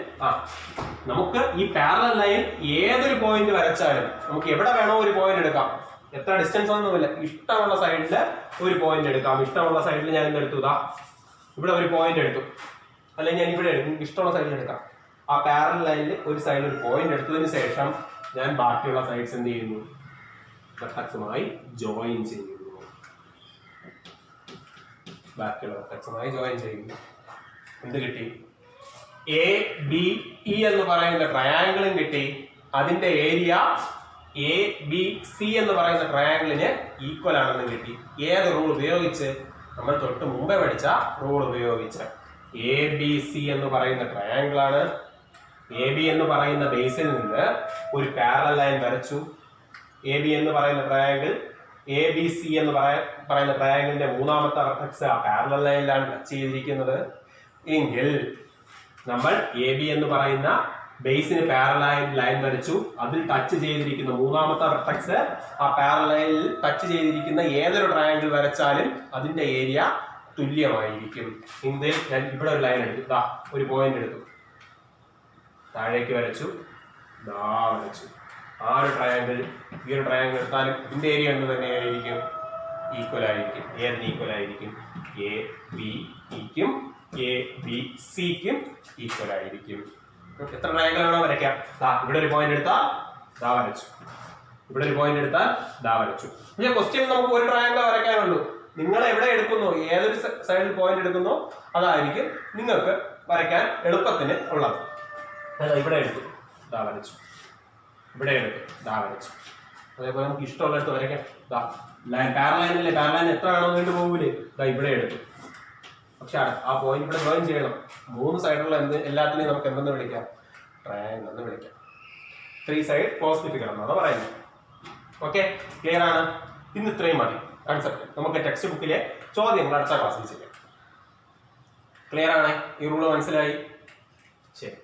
നമുക്ക് ഈ പാരലൽ ലൈൻ ഏതൊരു പോയിന്റ് വരച്ചാലും നമുക്ക് എവിടെ വേണോ ഒരു പോയിന്റ് എടുക്കാം. എത്ര ഡിസ്റ്റൻസ് ഒന്നുമില്ല. ഇഷ്ടമുള്ള സൈഡിൽ ഒരു പോയിന്റ് എടുക്കാം. ഇഷ്ടമുള്ള സൈഡിൽ ഞാൻ എന്തെടുത്തു? ഇവിടെ ഒരു പോയിന്റ് എടുത്തു. അല്ലെങ്കിൽ ഞാൻ ഇവിടെ ഇഷ്ടമുള്ള സൈഡിൽ എടുക്കാം. ആ പാരലൽ ലൈനിൽ ഒരു സൈഡിൽ ഒരു പോയിന്റ് എടുത്തതിന് ശേഷം ഞാൻ ബാക്കിയുള്ള സൈഡ്സ് എന്ത് ചെയ്യുന്നു? വെർട്ടെക്സുമായി ജോയിൻ ചെയ്യുന്നു. എന്ത് കിട്ടി? എ ബി ഇ എന്ന് പറയുന്ന ട്രയാങ്കിളും കിട്ടി. അതിന്റെ ഏരിയ എ ബി സി എന്ന് പറയുന്ന ട്രയാങ്കിളിന് ഈക്വൽ ആണെന്ന് കിട്ടി. ഏത് റൂൾ ഉപയോഗിച്ച്? നമ്മൾ തൊട്ട് മുമ്പേ പഠിച്ച റൂൾ ഉപയോഗിച്ച്. എ ബി സി എന്ന് പറയുന്ന ട്രയാങ്കിൾ ആണ്. എ ബി എന്ന് പറയുന്ന ബേസിൽ നിന്ന് ഒരു പാരലൽ ലൈൻ വരച്ചു. എ ബി എന്ന് പറയുന്ന ട്രയാങ്കിൾ എ ബി സി എന്ന് പറയുന്ന ട്രയാങ്കിളിന്റെ മൂന്നാമത്തെ വെർട്ടെക്സ് ആ പാരലൽ ലൈനിലാണ് ടച്ച് ചെയ്തിരിക്കുന്നത് എങ്കിൽ നമ്മൾ എ ബി എന്ന് പറയുന്ന ബേസിന് പാരലൽ ലൈൻ വരച്ചു. അതിൽ ടച്ച് ചെയ്തിരിക്കുന്ന മൂന്നാമത്തെ വെർട്ടെക്സ് ആ പാരലൽ ലൈനിൽ ടച്ച് ചെയ്തിരിക്കുന്ന ഏതൊരു ട്രയാങ്കിൾ വരച്ചാലും അതിന്റെ ഏരിയ തുല്യമായിരിക്കും. ഞാൻ ഇവിടെ ഒരു ലൈൻ എടുത്തു. ഒരു പോയിന്റ് എടുത്തു, താഴേക്ക് വരച്ചു, വരച്ചു. ആ ഒരു ട്രയാങ്കിൾ, ഈ ഒരു ട്രയാങ്കിൾ എടുത്താലും ഇതിന്റെ ഏരിയ എന്ത് തന്നെയായിരിക്കും? ഈക്വൽ ആയിരിക്കും. ഏതിന് ഈക്വൽ ആയിരിക്കും? എ ബി ഇക്കും എ ബി സിക്കും ഈക്വൽ ആയിരിക്കും. എത്ര ട്രയാങ്കിൾ വേണോ വരയ്ക്കാം. ഇവിടെ ഒരു പോയിന്റ് എടുത്താൽ വരച്ചു. ഇവിടെ ഒരു പോയിന്റ് എടുത്താൽ വരച്ചു. പക്ഷേ ക്വസ്റ്റ്യൻ നമുക്ക് ഒരു ട്രയാങ്കിൾ വരയ്ക്കാനുള്ളൂ. നിങ്ങൾ എവിടെ എടുക്കുന്നോ, ഏതൊരു സൈഡിൽ പോയിന്റ് എടുക്കുന്നോ അതായിരിക്കും നിങ്ങൾക്ക് വരയ്ക്കാൻ എളുപ്പത്തിന് ഉള്ളത്. ഇവിടെ എടുത്തു, വരച്ചു. ഇവിടെ എടുത്തു, വരച്ചു. അതേപോലെ നമുക്ക് ഇഷ്ടമുള്ള എടുത്ത് വരയ്ക്കാം. പാരലൈനില്ലേ, പാരലൈൻ എത്ര വേണോ നീണ്ടു പോകൂലേ? ഇവിടെ എടുത്തു. പക്ഷെ ആ പോയിന്റ് ഇവിടെ ജോയിൻ ചെയ്യണം. മൂന്ന് സൈഡുള്ള എല്ലാത്തിനെയും നമുക്ക് എന്തെന്ന് വിളിക്കാം? ട്രയാങ്കിൾ എന്ന് വിളിക്കാം. 3 സൈഡ് പോസിറ്റീവ് ഫിഗർ എന്നാണ് പറയുന്നത്. ഓക്കെ, ക്ലിയർ ആണ്? ഇന്ന് ഇത്രയും മതി കൺസെപ്റ്റ്. നമുക്ക് ടെക്സ്റ്റ് ബുക്കിലെ ചോദ്യങ്ങൾ അടുത്ത ക്ലാസ്സിൽ ചെയ്യാം. ക്ലിയർ ആണ്? ഈ റൂള് മനസ്സിലായി? ശരി.